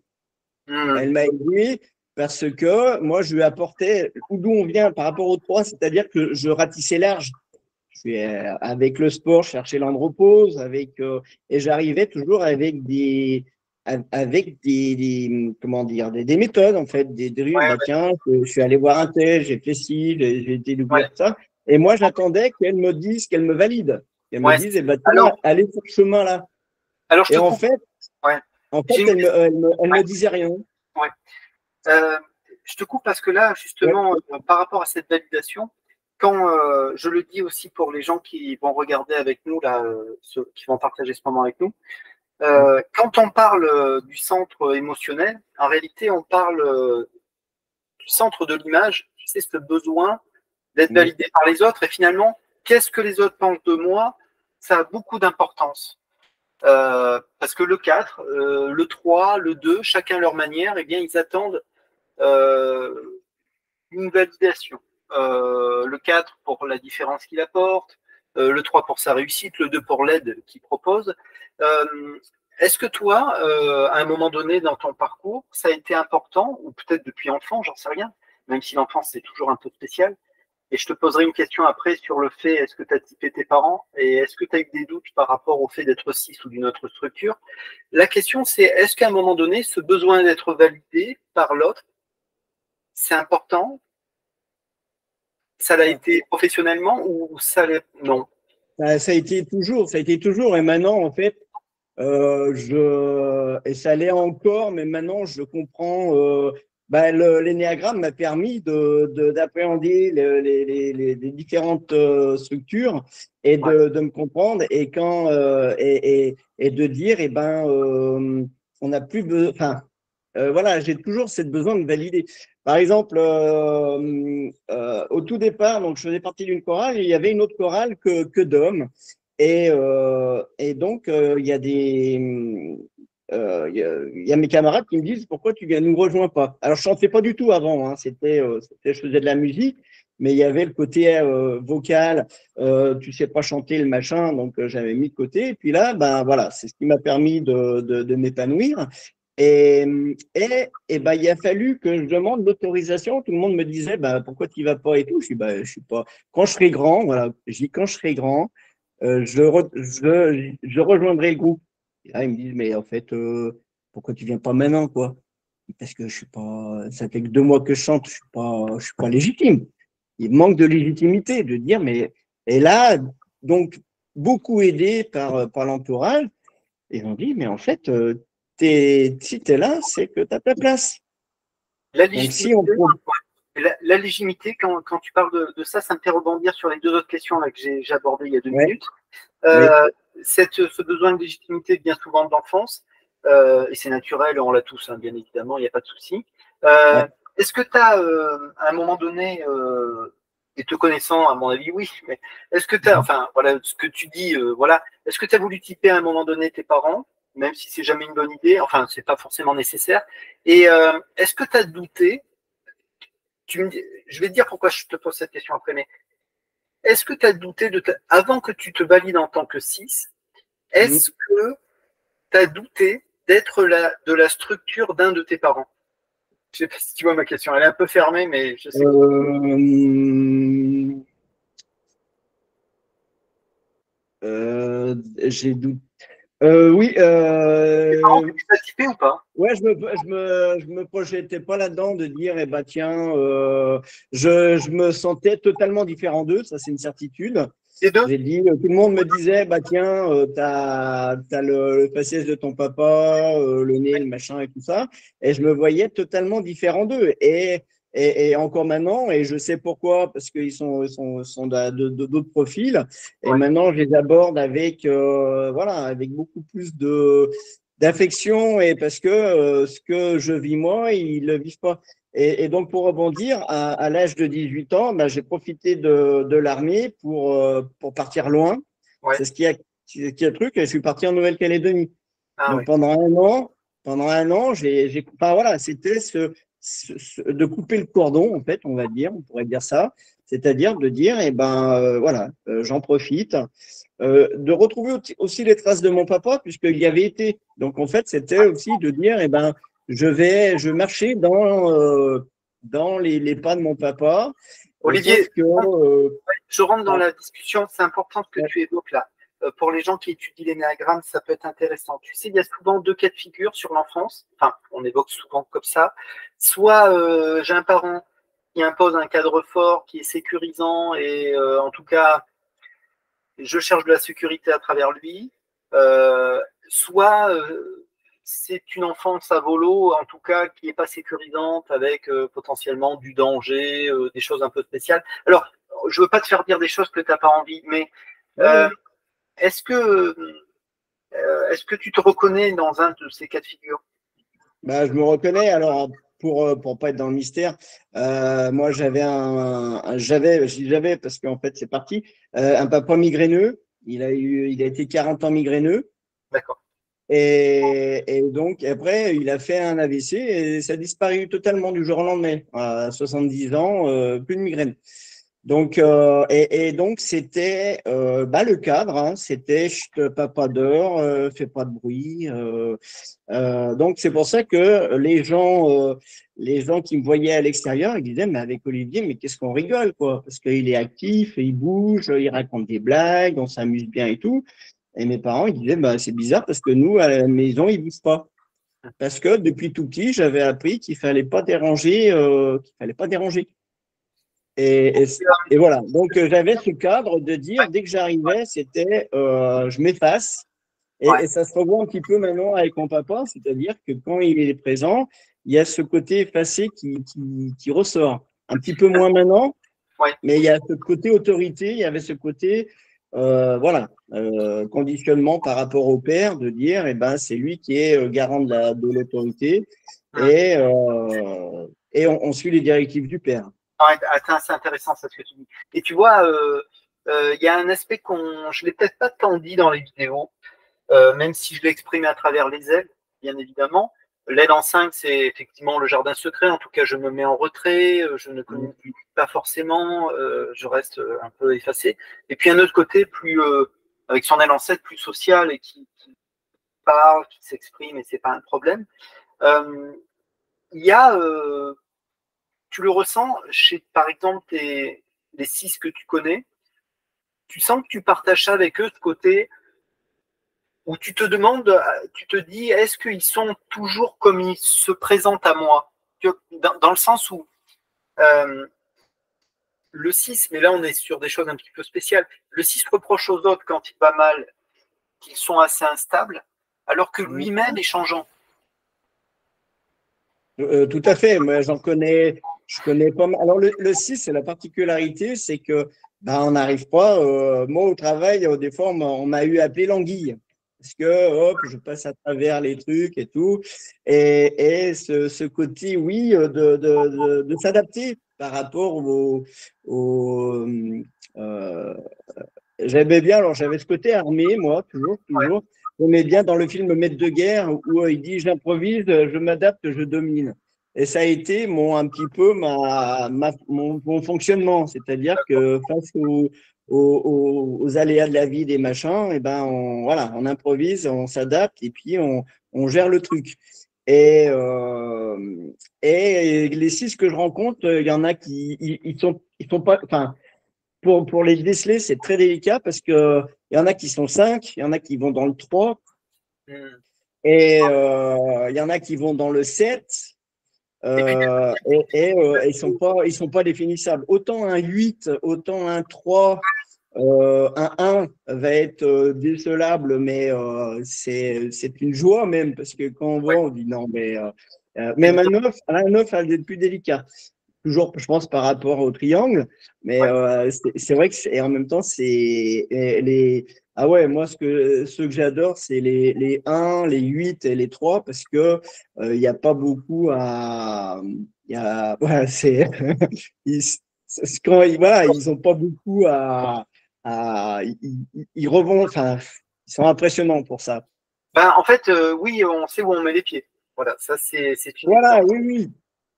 Elle m'a aidé parce que moi, je lui apportais d'où on vient par rapport aux 3, c'est-à-dire que je ratissais large. Je suis avec le sport, je cherchais l'andropause, et j'arrivais toujours avec comment dire, des méthodes, en fait, tiens, je suis allé voir un tel, j'ai fait ci, j'ai été découvrir ça. Et moi, j'attendais qu'elle me dise, qu'elle me valide. Qu'elle me dise, tiens, allez sur ce chemin-là. Alors, et en fait, elle me disait rien. Je te coupe parce que là, justement, par rapport à cette validation, quand je le dis aussi pour les gens qui vont regarder avec nous, là, ceux qui vont partager ce moment avec nous, quand on parle du centre émotionnel, en réalité, on parle du centre de l'image, tu sais, ce besoin d'être validé par les autres. Et finalement, qu'est-ce que les autres pensent de moi? Ça a beaucoup d'importance. Parce que le 4, le 3, le 2, chacun leur manière, eh bien, ils attendent une validation. Le 4 pour la différence qu'il apporte, le 3 pour sa réussite, le 2 pour l'aide qu'il propose. Est-ce que toi, à un moment donné dans ton parcours, ça a été important, ou peut-être depuis enfant, j'en sais rien, même si l'enfance c'est toujours un peu spécial. Et je te poserai une question après sur le fait, est-ce que tu as typé tes parents et est-ce que tu as eu des doutes par rapport au fait d'être 6 ou d'une autre structure? La question c'est, est-ce qu'à un moment donné, ce besoin d'être validé par l'autre, c'est important? Ça l'a été professionnellement ou ça l'est? Non. Ça a été toujours. Et maintenant, en fait, Et ça l'est encore, mais maintenant je comprends. L'énéagramme m'a permis d'appréhender les différentes structures et Ouais. de me comprendre et de dire, eh ben, on n'a plus besoin. Enfin, voilà, j'ai toujours cette besoin de valider. Par exemple, au tout départ, donc je faisais partie d'une chorale et il y avait une autre chorale que d'hommes. Et donc, il y a mes camarades qui me disent pourquoi tu ne nous rejoins pas. Alors, je ne chantais pas du tout avant, hein. Je faisais de la musique, mais il y avait le côté vocal, tu sais pas chanter le machin, donc j'avais mis de côté. Et puis là, ben voilà, c'est ce qui m'a permis de m'épanouir. Et, ben, il a fallu que je demande l'autorisation. Tout le monde me disait bah, pourquoi tu n'y vas pas et tout. Je dis bah, je suis pas. Quand je serai grand, voilà, je dis quand je serai grand, je rejoindrai le groupe. Et là, ils me disent, mais en fait, pourquoi tu viens pas maintenant, quoi? Parce que je suis pas, ça fait que 2 mois que je chante, je suis pas légitime. Il manque de légitimité, de dire, mais, et là, donc, beaucoup aidé par l'entourage, ils ont dit, mais en fait, si tu es là, c'est que tu as ta place. La Donc, légitimité, si on peut. la légitimité quand tu parles de ça, ça me fait rebondir sur les 2 autres questions là, que j'ai abordées il y a 2 Ouais, minutes. oui, Ce besoin de légitimité vient souvent de l'enfance, et c'est naturel, on l'a tous, hein, bien évidemment, il n'y a pas de souci. ouais. Est-ce que tu as, à un moment donné, et te connaissant, à mon avis, oui, mais est-ce que tu as, enfin, voilà, ce que tu dis, voilà, est-ce que tu as voulu typer à un moment donné tes parents, même si c'est jamais une bonne idée, enfin, c'est pas forcément nécessaire, et est-ce que tu as douté, je vais te dire pourquoi je te pose cette question après, mais est-ce que tu as douté avant que tu te valides en tant que 6, Mhm. est-ce que tu as douté d'être de la structure d'un de tes parents? Je ne sais pas si tu vois ma question, elle est un peu fermée, mais je sais que J'ai douté. Oui, tes parents, tu t'es typé ou pas? ouais, je me projetais pas là-dedans de dire, eh ben tiens, je me sentais totalement différent d'eux, ça c'est une certitude. Les deux? J'ai dit, tout le monde me disait, bah tiens, t'as le faciès de ton papa, le nez, le machin et tout ça, et je me voyais totalement différent d'eux. Et encore maintenant, et je sais pourquoi, parce qu'ils sont d'autres profils, et Ouais. maintenant je les aborde avec, voilà, avec beaucoup plus d'affection et parce que ce que je vis moi, ils le vivent pas. Et donc, pour rebondir, à l'âge de 18 ans, ben, j'ai profité de l'armée pour partir loin. Ouais. C'est ce qui a le truc. Et je suis parti en Nouvelle-Calédonie. Ah Donc, oui. pendant un an, enfin, voilà, c'était de couper le cordon, en fait, on va dire, on pourrait dire ça. C'est-à-dire de dire, eh ben, voilà, j'en profite. De retrouver aussi les traces de mon papa, puisqu'il y avait été. Donc, en fait, c'était aussi de dire, eh ben, je marchais dans les pas de mon papa, sauf Olivier, que, je rentre dans ah, la discussion, c'est important ce que ouais, tu évoques là. Pour les gens qui étudient l'énéagramme, ça peut être intéressant. Tu sais, il y a souvent 2 cas de figure sur l'enfance. Enfin, on évoque souvent comme ça. Soit j'ai un parent qui impose un cadre fort, qui est sécurisant, et en tout cas, je cherche de la sécurité à travers lui. Soit c'est une enfance à volo, en tout cas, qui n'est pas sécurisante, avec potentiellement du danger, des choses un peu spéciales. Alors, je ne veux pas te faire dire des choses que tu n'as pas envie, mais ouais, euh, ouais. est-ce que, est-ce que tu te reconnais dans un de ces cas de figure? Bah, je me reconnais. Alors, pour pas être dans le mystère, moi, je dis j'avais parce qu'en fait, c'est parti, un papa migraineux. Il a été 40 ans migraineux. D'accord. Et donc, après, il a fait un AVC et ça a disparu totalement du jour au lendemain. À 70 ans, plus de migraine. Donc, et donc, c'était bah, le cadre, hein, c'était chut, pas d'heure, fais pas de bruit. Donc, c'est pour ça que les gens qui me voyaient à l'extérieur, ils disaient, mais avec Olivier, mais qu'est-ce qu'on rigole, quoi, parce qu'il est actif, il bouge, il raconte des blagues, on s'amuse bien et tout. Et mes parents, ils disaient, bah, c'est bizarre parce que nous, à la maison, ils ne bougent pas. Parce que depuis tout petit, j'avais appris qu'il fallait pas déranger, qu'il fallait pas déranger. Et, et, et voilà. Donc, j'avais ce cadre de dire, dès que j'arrivais, c'était je m'efface Ouais. Et ça se revoit un petit peu maintenant avec mon papa, c'est-à-dire que quand il est présent, il y a ce côté effacé qui ressort. Un petit peu moins maintenant, Ouais. mais il y a ce côté autorité, il y avait ce côté voilà, conditionnement par rapport au père, de dire eh ben, c'est lui qui est garant de l'autorité Hum. et on suit les directives du père. Ouais, attends, c'est intéressant ça ce que tu dis. Et tu vois, il y a un aspect je l'ai peut-être pas tant dit dans les vidéos, même si je l'ai exprimé à travers les ailes, bien évidemment. L'aile en 5, c'est effectivement le jardin secret. En tout cas, je me mets en retrait, je ne communique pas forcément, je reste un peu effacé. Et puis un autre côté, avec son aile en 7, plus social et qui parle, qui s'exprime, et c'est pas un problème. Euh, Il y a, tu le ressens chez, par exemple, les 6 que tu connais, tu sens que tu partages ça avec eux, ce côté où tu te demandes, tu te dis, est-ce qu'ils sont toujours comme ils se présentent à moi? Dans le sens où euh, le 6, mais là on est sur des choses un petit peu spéciales, le 6 reproche aux autres quand il va mal qu'ils sont assez instables, alors que lui-même est changeant. Tout à fait. Moi, je connais pas mal. Alors, le 6, c'est la particularité, c'est que ben, on n'arrive pas. Moi, au travail, des fois, on m'a eu appelé l'anguille. Parce que, hop, je passe à travers les trucs et tout. Et ce côté, oui, de s'adapter par rapport euh, j'aimais bien, alors j'avais ce côté armé, moi, Ouais, toujours. J'aimais bien dans le film Maître de guerre où il dit j'improvise, je m'adapte, je domine. Et ça a été un petit peu mon fonctionnement, c'est-à-dire que face aux aléas de la vie, des machins, et ben voilà, on improvise, on s'adapte et puis on gère le truc. Et, euh, et les 6 que je rencontre, il y en a qui ils sont pas, enfin, pour les déceler, c'est très délicat parce que il y en a qui sont 5, il y en a qui vont dans le 3 hmm. et il y en a qui vont dans le 7 Et puis, ils sont pas définissables. Autant un 8, autant un 3, un 1 va être décelable, mais c'est une joie même parce que quand on voit, ouais, on dit non, mais même évidemment, un 9, elle est plus délicat toujours, je pense, par rapport au triangle. Mais ouais. c'est vrai que et en même temps, ah ouais, moi, ceux que j'adore, c'est les 1, les 8 et les 3 parce que il n'y a pas beaucoup à. Ouais, ils, quand voilà, ils n'ont pas beaucoup ils rebondent, enfin, ils sont impressionnants pour ça. Ben, en fait, oui, on sait où on met les pieds. Voilà, ça c'est une Voilà, évidence. oui, oui.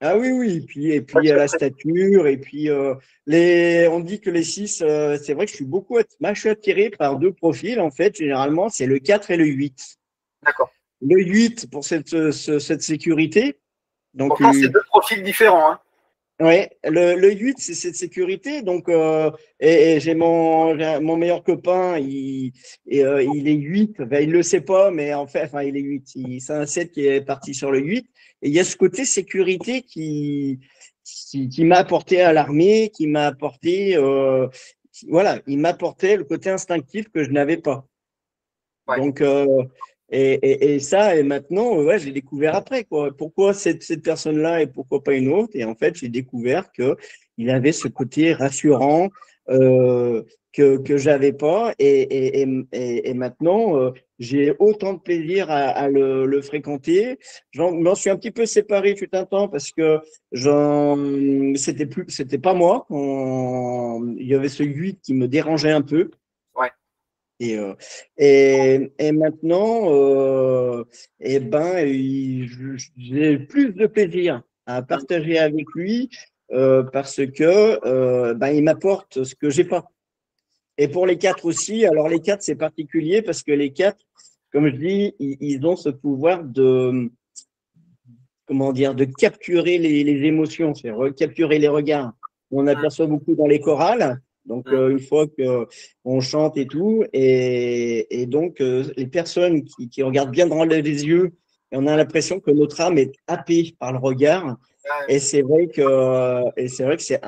Ah oui, oui. Et Pas puis de la secret. stature, et puis on dit que les 6, c'est vrai que je suis je suis attiré par deux profils, en fait, généralement, c'est le 4 et le 8. D'accord. Le 8 pour cette sécurité. Donc, Pourtant, c'est deux profils différents, hein. ouais, le 8, c'est cette sécurité. Donc, et j'ai mon meilleur copain, il est 8. Ben, il ne le sait pas, mais en fait, enfin, il est 8. C'est un 7 qui est parti sur le 8. Et il y a ce côté sécurité qui m'a apporté à l'armée, qui m'a apporté, voilà, il m'apportait le côté instinctif que je n'avais pas. Ouais. Donc, et ça, et maintenant, ouais, j'ai découvert après, quoi. Pourquoi cette personne-là et pourquoi pas une autre? Et en fait, j'ai découvert que il avait ce côté rassurant que j'avais pas. Et maintenant, j'ai autant de plaisir à le fréquenter. M'en suis un petit peu séparé fut un temps parce que c'était pas moi. Il y avait ce 8 qui me dérangeait un peu. Ouais. Et, et maintenant, j'ai plus de plaisir à Hmm. partager avec lui parce que il m'apporte ce que j'ai pas. Et pour les 4 aussi, alors les 4 c'est particulier parce que les 4, comme je dis, ils ont ce pouvoir de, comment dire, de capturer les émotions, c'est capturer les regards. On Hmm. aperçoit beaucoup dans les chorales. Donc, Hmm. une fois qu'on chante et tout, et donc les personnes qui regardent bien dans les yeux, et on a Ouais. l'impression que notre âme est happée par le regard. Ouais. Et c'est vrai que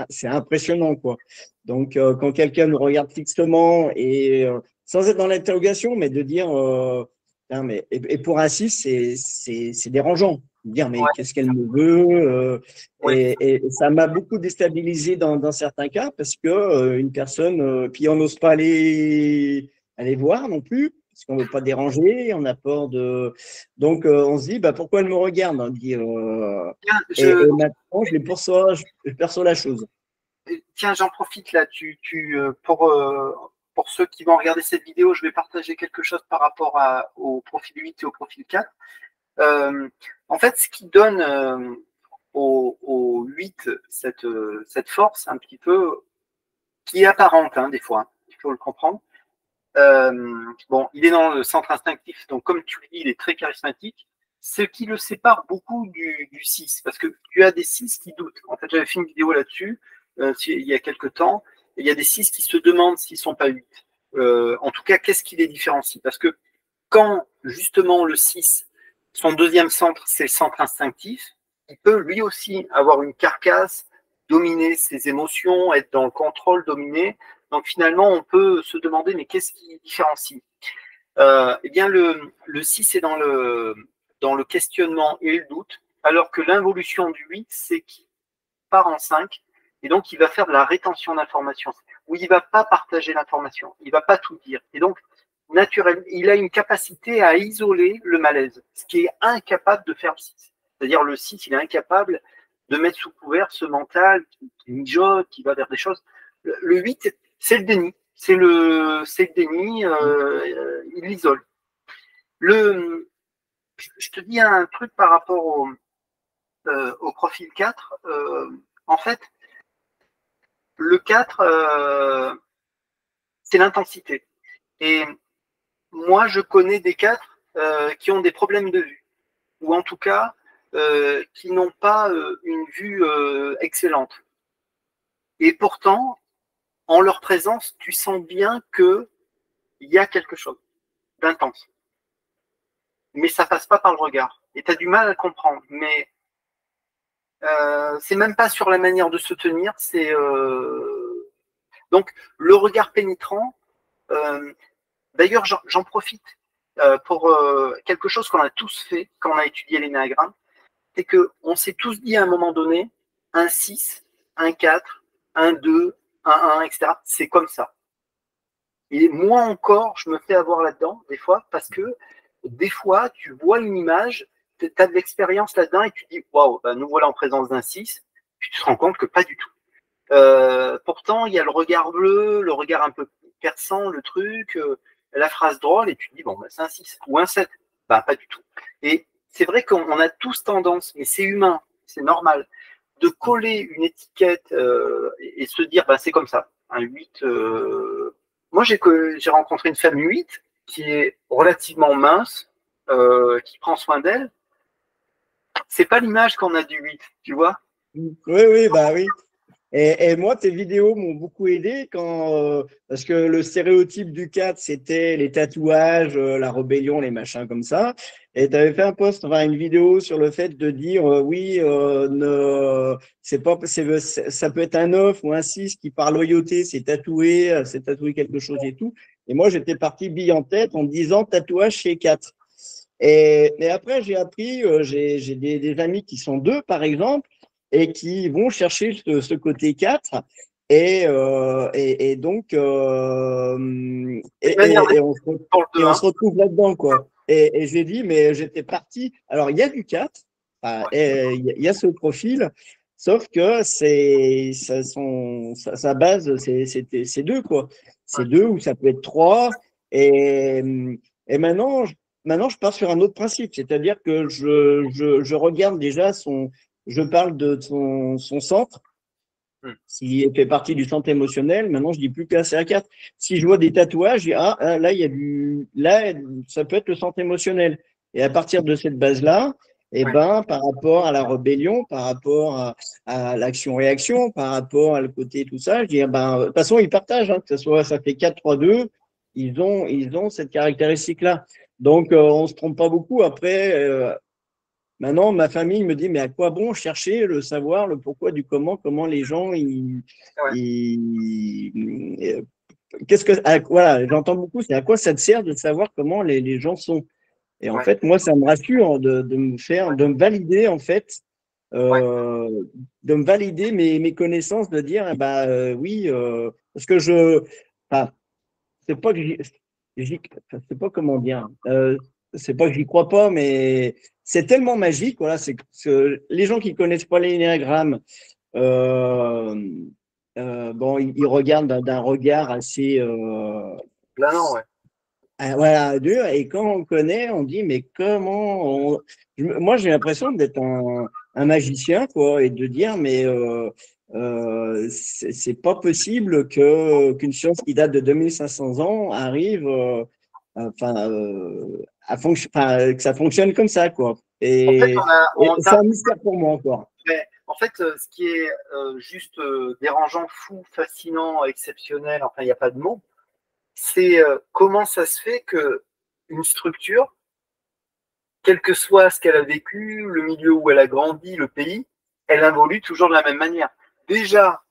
c'est impressionnant, quoi. Donc, quand quelqu'un nous regarde fixement et sans être dans l'interrogation, mais de dire Putain, mais, et pour un 6, c'est dérangeant. Dire, mais Ouais, qu'est-ce qu'elle me veut ouais, et ça m'a beaucoup déstabilisé dans certains cas parce que une personne, puis on n'ose pas aller voir non plus, parce qu'on ne veut pas déranger, on a peur de. Donc, on se dit, bah, pourquoi elle me regarde hein, dire, tiens, et maintenant, je perçois la chose. tiens, j'en profite là. Pour ceux qui vont regarder cette vidéo, je vais partager quelque chose par rapport au profil 8 et au profil 4. Euh, En fait, ce qui donne au 8 cette force un petit peu, qui est apparente hein, des fois, hein, il faut le comprendre. Bon, il est dans le centre instinctif, donc comme tu le dis, il est très charismatique. Ce qui le sépare beaucoup du 6, parce que tu as des 6 qui doutent. En fait, j'avais fait une vidéo là-dessus il y a quelques temps. Il y a des 6 qui se demandent s'ils ne sont pas 8. En tout cas, qu'est-ce qui les différencie? Parce que quand justement le 6, son deuxième centre, c'est le centre instinctif, il peut lui aussi avoir une carcasse, dominer ses émotions, être dans le contrôle, dominer. Donc finalement, on peut se demander, mais qu'est-ce qui différencie Eh bien, le 6 est dans le questionnement et le doute, alors que l'involution du 8, c'est qu'il part en 5, et donc il va faire de la rétention d'informations, où il ne va pas partager l'information, il ne va pas tout dire. Et donc, naturellement, il a une capacité à isoler le malaise, ce qui est incapable de faire le 6. C'est-à-dire le 6, il est incapable de mettre sous couvert ce mental qui mijote, qui va vers des choses. Le 8, c'est le déni. C'est le déni, il l'isole. Je te dis un truc par rapport au profil 4. En fait, le 4, c'est l'intensité. Et moi, je connais des 4 qui ont des problèmes de vue, ou en tout cas, qui n'ont pas une vue excellente. Et pourtant, en leur présence, tu sens bien qu'il y a quelque chose d'intense. Mais ça passe pas par le regard. Et tu as du mal à le comprendre. Mais c'est même pas sur la manière de se tenir. Donc le regard pénétrant. D'ailleurs, j'en profite pour quelque chose qu'on a tous fait quand on a étudié l'énéagramme. C'est qu'on s'est tous dit à un moment donné, un 6, un 4, un 2, un 1, etc. C'est comme ça. Et moi encore, je me fais avoir là-dedans, des fois, parce que des fois, tu vois une image, tu as de l'expérience là-dedans et tu te dis, waouh, ben nous voilà en présence d'un 6, puis tu te rends compte que pas du tout. Pourtant, il y a le regard bleu, le regard un peu perçant, le truc, la phrase drôle, et tu te dis, bon, ben, c'est un 6 ou un 7. Ben, pas du tout. Et c'est vrai qu'on a tous tendance, mais c'est humain, c'est normal, de coller une étiquette et se dire, ben, c'est comme ça. Un 8, moi, j'ai rencontré une femme 8 qui est relativement mince, qui prend soin d'elle. C'est pas l'image qu'on a du 8, tu vois. Oui, oui, bah oui. Et moi, tes vidéos m'ont beaucoup aidé parce que le stéréotype du 4, c'était les tatouages, la rébellion, les machins comme ça. Et tu avais fait un post, enfin une vidéo sur le fait de dire oui, c'est pas, ça peut être un 9 ou un 6 qui par loyauté c'est tatoué quelque chose et tout. Et moi, j'étais parti bille en tête en disant tatouage chez 4. Et après, j'ai appris, j'ai des amis qui sont 2, par exemple, et qui vont chercher ce côté 4. Et donc, Pour le on 2-1. se retrouve là-dedans, quoi. Et j'ai dit, mais j'étais parti. Alors, il y a du 4, enfin, Ouais. et il y a ce profil, sauf que sa base, c'est 2, quoi. C'est Ouais. 2 ou ça peut être 3. Et, et maintenant, je pars sur un autre principe, c'est-à-dire que je regarde déjà je parle de son centre. Hmm. S'il fait partie du centre émotionnel, maintenant je dis plus que c'est un 4. Si je vois des tatouages, je dis là il y a là ça peut être le centre émotionnel. Et à partir de cette base-là, eh Ouais. ben par rapport à la rébellion, par rapport à l'action-réaction, par rapport à le côté tout ça, je dis de toute façon ils partagent, hein, que ce soit ça fait 4-3-2, ils ont cette caractéristique-là. Donc on se trompe pas beaucoup. Après maintenant, ma famille me dit, mais à quoi bon chercher le savoir, le pourquoi du comment les gens, Ouais. ils- qu'est-ce que, voilà, j'entends beaucoup, c'est à quoi ça te sert de savoir comment les gens sont. Et en fait, moi, ça me rassure de me valider, en fait, de me valider mes connaissances, de dire, eh ben, oui, parce que enfin, c'est pas que c'est pas comment dire, c'est pas que j'y crois pas, mais c'est tellement magique, voilà, c'est que les gens qui connaissent pas l'énéagramme, euh, bon, ils regardent d'un regard assez, Là, non, ouais. voilà, dur. Et quand on le connaît, on dit, mais comment moi, j'ai l'impression d'être un magicien, quoi, et de dire, mais c'est pas possible qu'une science qui date de 2500 ans arrive enfin, enfin, que ça fonctionne comme ça, quoi. En fait, Et on c'est tape. un mystère pour moi, quoi. Mais en fait, ce qui est juste dérangeant, fou, fascinant, exceptionnel, enfin, il n'y a pas de mot, c'est comment ça se fait que une structure, quel que soit ce qu'elle a vécu, le milieu où elle a grandi, le pays, elle évolue toujours de la même manière. Déjà,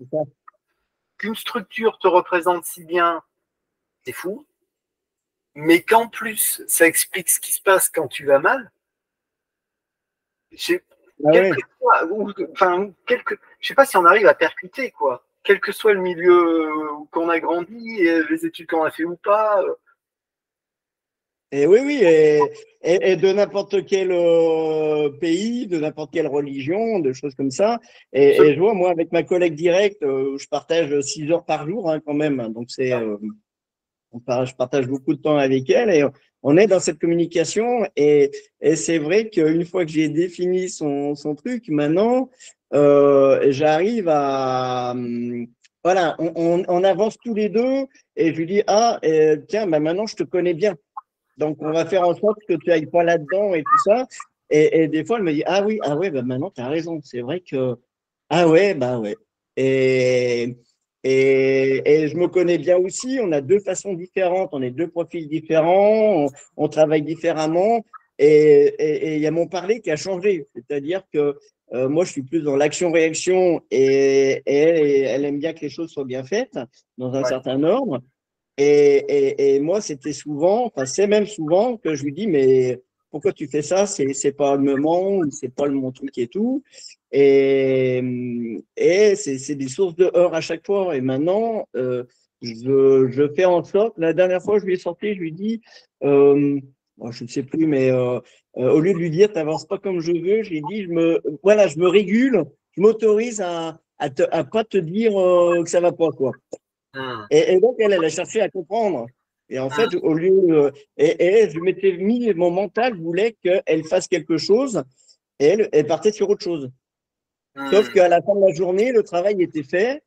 qu'une structure te représente si bien, c'est fou, mais qu'en plus, ça explique ce qui se passe quand tu vas mal, je Ah ouais. sais pas si on arrive à percuter, quoi. Quel que soit le milieu où qu'on a grandi, et les études qu'on a fait ou pas. Et oui, oui, et de n'importe quel pays, de n'importe quelle religion, de choses comme ça. Et je vois, moi, avec ma collègue directe, je partage 6 heures par jour, hein, quand même. Donc, je partage beaucoup de temps avec elle et on est dans cette communication. Et c'est vrai qu'une fois que j'ai défini son truc, maintenant, j'arrive à, voilà, on avance tous les deux et je lui dis, ah, tiens, bah, maintenant, je te connais bien. Donc, on va faire en sorte que tu ailles pas là-dedans et tout ça. Et des fois, elle me dit, ah ouais, bah maintenant, tu as raison. C'est vrai que, ah ouais, bah ouais. Et, et je me connais bien aussi. On a deux façons différentes, on est deux profils différents, on travaille différemment. Et il y a mon parler qui a changé. C'est-à-dire que moi, je suis plus dans l'action-réaction et elle aime bien que les choses soient bien faites dans un Ouais. certain ordre. Et moi, c'était souvent, enfin, c'est même souvent que je lui dis, mais pourquoi tu fais ça? C'est pas le moment, ou c'est pas le mon truc et tout. Et, et c'est des sources de heurts à chaque fois. Et maintenant, je fais en sorte, la dernière fois, je lui ai sorti, je lui ai dit, bon, je ne sais plus, mais au lieu de lui dire, t'avances pas comme je veux, je lui ai dit, voilà, je me régule, je m'autorise à pas te dire que ça va pas, quoi. Hum, Et donc, elle a cherché à comprendre. Et en hum, fait, au lieu. Et je m'étais mis, mon mental voulait qu'elle fasse quelque chose et elle partait sur autre chose. Sauf hum. qu'à la fin de la journée, le travail était fait.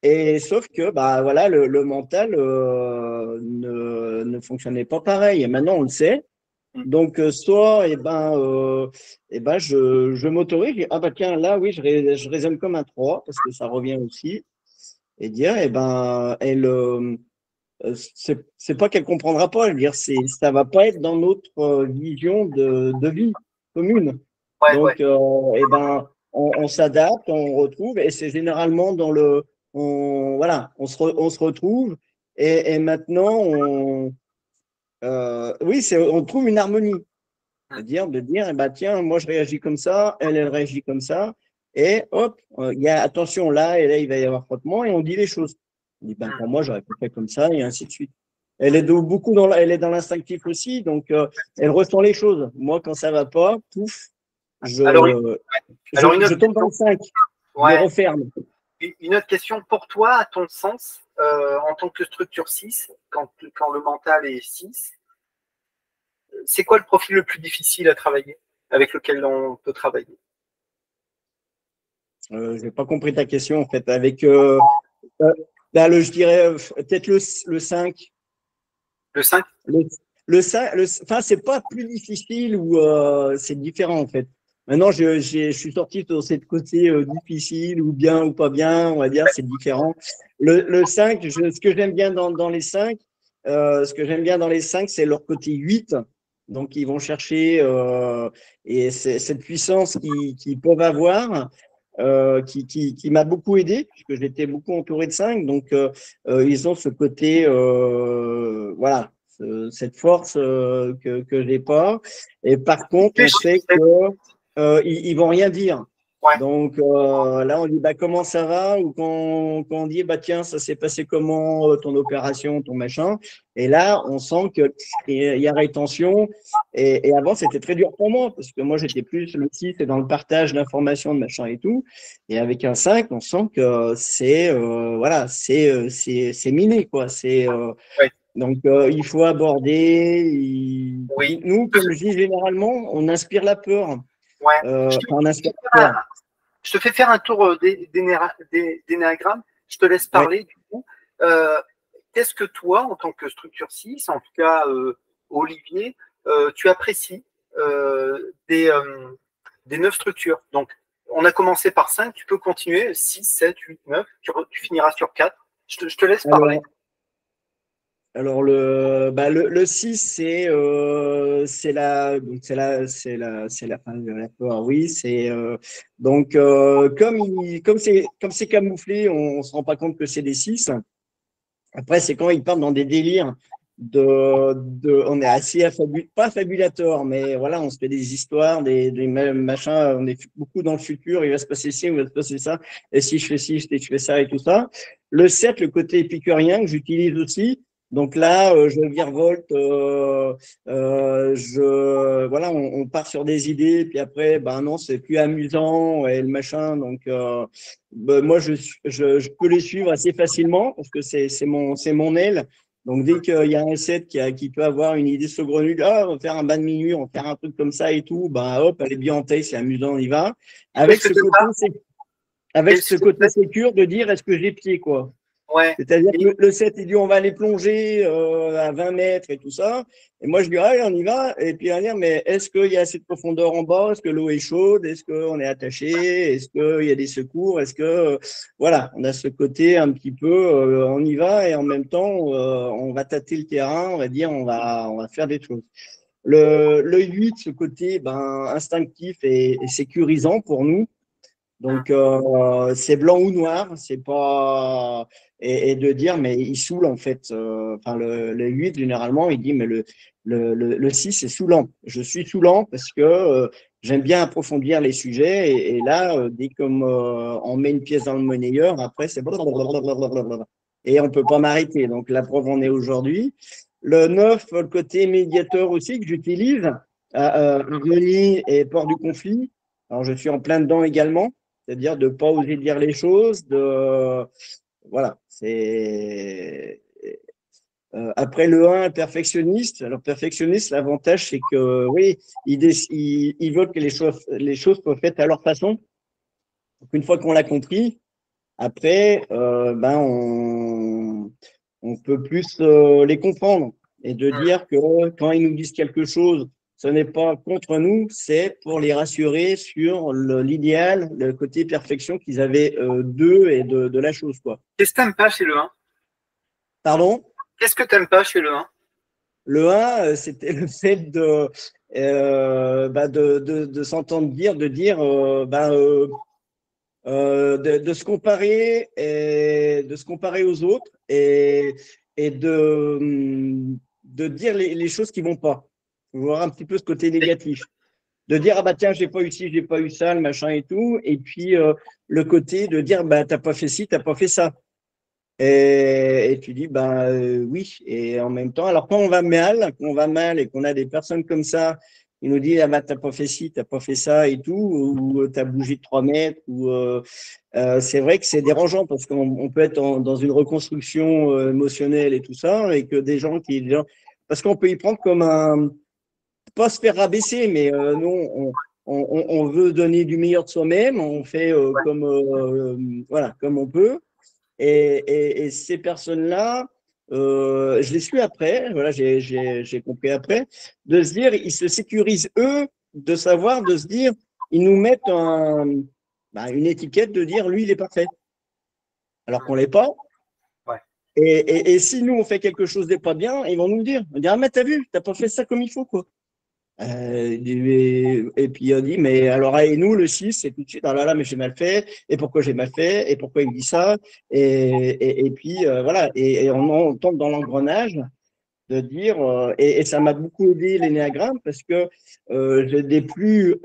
Et sauf que, bah, voilà, le mental ne fonctionnait pas pareil. Et maintenant, on le sait. Donc, soit, eh ben, je m'autorise, je dis, ah bah tiens, là, oui, je raisonne comme un 3 parce que ça revient aussi. Et dire, eh ben, c'est pas qu'elle comprendra pas, je veux dire, ça va pas être dans notre vision de vie commune. Ouais, ouais. Donc, eh ben, on s'adapte, on retrouve, et c'est généralement voilà, on se retrouve, et maintenant, oui, on trouve une harmonie. Hum, C'est-à-dire de dire, eh ben, tiens, moi je réagis comme ça, elle réagit comme ça, et hop, il y a attention là, et là il va y avoir frottement, et on dit les choses. On dit, ben, hum, pour moi, j'aurais pas fait comme ça, et ainsi de suite. Elle est hum. beaucoup elle est dans l'instinctif aussi, donc elle ressent les choses. Moi, quand ça va pas, pouf, Alors, une je autre tombe dans question. le 5, je Ouais. referme. Une autre question pour toi, à ton sens, en tant que structure 6, quand le mental est 6, c'est quoi le profil le plus difficile à travailler, avec lequel on peut travailler? J'ai pas compris ta question, en fait, avec, euh, là, je dirais peut-être le 5. Le 5. Le, enfin, c'est pas plus difficile ou c'est différent en fait. Maintenant, je suis sorti sur cette côté difficile ou bien ou pas bien, on va dire, c'est différent. Le 5, ce que j'aime bien dans les 5, ce que j'aime bien dans les 5, c'est leur côté 8. Donc, ils vont chercher et c'est cette puissance qu'ils peuvent avoir. Qui m'a beaucoup aidé, puisque j'étais beaucoup entouré de 5. Donc, ils ont ce côté, voilà, cette force que j'ai pas. Et par contre, on sait que ils vont rien dire. Ouais. Donc là, on dit bah comment ça va, ou quand on dit bah tiens, ça s'est passé comment ton opération, ton machin. Et là, on sent que il y a rétention. Et avant, c'était très dur pour moi parce que moi, j'étais plus le 6 et dans le partage d'informations, de machin et tout. Et avec un 5, on sent que c'est voilà, c'est miné quoi. Ouais. Donc il faut aborder. Oui. Nous, comme je dis généralement, on inspire la peur. Ouais. On inspire la peur. Je te fais faire un tour d'énéagramme. Je te laisse parler Ouais. du coup. Qu'est-ce que toi, en tant que structure 6, en tout cas Olivier, tu apprécies des 9 structures? Donc, on a commencé par 5, tu peux continuer, 6, 7, 8, 9, tu finiras sur 4. Je te laisse parler. Alors le 6, c'est la fin de la peur, oui, donc comme c'est camouflé, on se rend pas compte que c'est des 6. Après, c'est quand ils partent dans des délires on est assez pas fabulateur, mais voilà, on se fait des histoires, des machins, on est beaucoup dans le futur, il va se passer ci, il va se passer ça, et si je fais ci, je fais ça et tout ça. Le 7, le côté épicurien que j'utilise aussi. Donc là, je virevolte, voilà, on part sur des idées, puis après, ben non, c'est plus amusant et le machin. Donc, moi, je peux les suivre assez facilement parce que c'est mon aile. Donc, dès qu'il y a un 7 qui peut avoir une idée saugrenue, ah, on va faire un bain de minuit, on va faire un truc comme ça et tout, ben hop, elle est bien en tête, c'est amusant, on y va. Avec ce côté sécure de dire est-ce que j'ai pied, quoi. Ouais. C'est-à-dire que le 7, il dit on va aller plonger à 20 mètres et tout ça. Et moi, je dis allez, on y va. Et puis, on va dire mais est-ce qu'il y a assez de profondeur en bas? Est-ce que l'eau est chaude? Est-ce qu'on est attaché? Est-ce qu'il y a des secours? Est-ce que. Voilà, on a ce côté un petit peu, on y va et en même temps, on va tâter le terrain, on va dire on va faire des choses. Le 8, ce côté instinctif et sécurisant pour nous. Donc, c'est blanc ou noir, c'est pas. Et de dire, mais il saoule en fait. Enfin, le 8, généralement, il dit, mais le 6, c'est saoulant. Je suis saoulant parce que j'aime bien approfondir les sujets. Et là, dès qu'on on met une pièce dans le monnayeur, après, c'est. Et on peut pas m'arrêter. Donc, la preuve, on est aujourd'hui. Le 9, le côté médiateur aussi que j'utilise, harmonie et port du conflit. Alors, je suis en plein dedans également. C'est-à-dire de ne pas oser dire les choses, voilà, c'est. Après le 1, perfectionniste. Alors, perfectionniste, l'avantage, c'est que, oui, ils veulent que les choses soient faites à leur façon. Donc, une fois qu'on l'a compris, après, on peut plus les comprendre et de dire que quand ils nous disent quelque chose, ce n'est pas contre nous, c'est pour les rassurer sur l'idéal, le côté perfection qu'ils avaient d'eux et de la chose, quoi. Qu'est-ce que tu n'aimes pas chez le 1? Pardon? Qu'est-ce que tu n'aimes pas chez le 1? Le 1, c'était le fait de s'entendre dire, de se comparer et de se comparer aux autres et de dire les choses qui vont pas. Faut voir un petit peu ce côté négatif. De dire, ah bah tiens, j'ai pas eu ci, j'ai pas eu ça, le machin et tout. Et puis, le côté de dire, bah t'as pas fait ci, t'as pas fait ça. Et tu dis, bah oui. Et en même temps, alors quand on va mal et qu'on a des personnes comme ça qui nous disent, ah bah t'as pas fait ci, t'as pas fait ça et tout, ou t'as bougé de 3 mètres, ou c'est vrai que c'est dérangeant parce qu'on peut être dans une reconstruction émotionnelle et tout ça, et que parce qu'on peut y prendre comme pas se faire rabaisser, mais nous, on veut donner du meilleur de soi-même, on fait voilà, comme on peut. Et ces personnes-là, je les suis après, voilà, j'ai compris après, de se dire, ils se sécurisent eux, de se dire, ils nous mettent une étiquette de dire, lui, il est parfait, alors qu'on l'est pas. Ouais. Et si nous, on fait quelque chose de pas bien, ils vont nous le dire. On dire, ah, mais t'as vu, t'as pas fait ça comme il faut, quoi. Et puis on dit, mais alors, et nous, le 6, c'est tout de suite, ah là là, mais j'ai mal fait, et pourquoi j'ai mal fait, et pourquoi il me dit ça, et puis voilà, et on tombe dans l'engrenage, de dire, et ça m'a beaucoup aidé l'énéagramme parce que je n'ai plus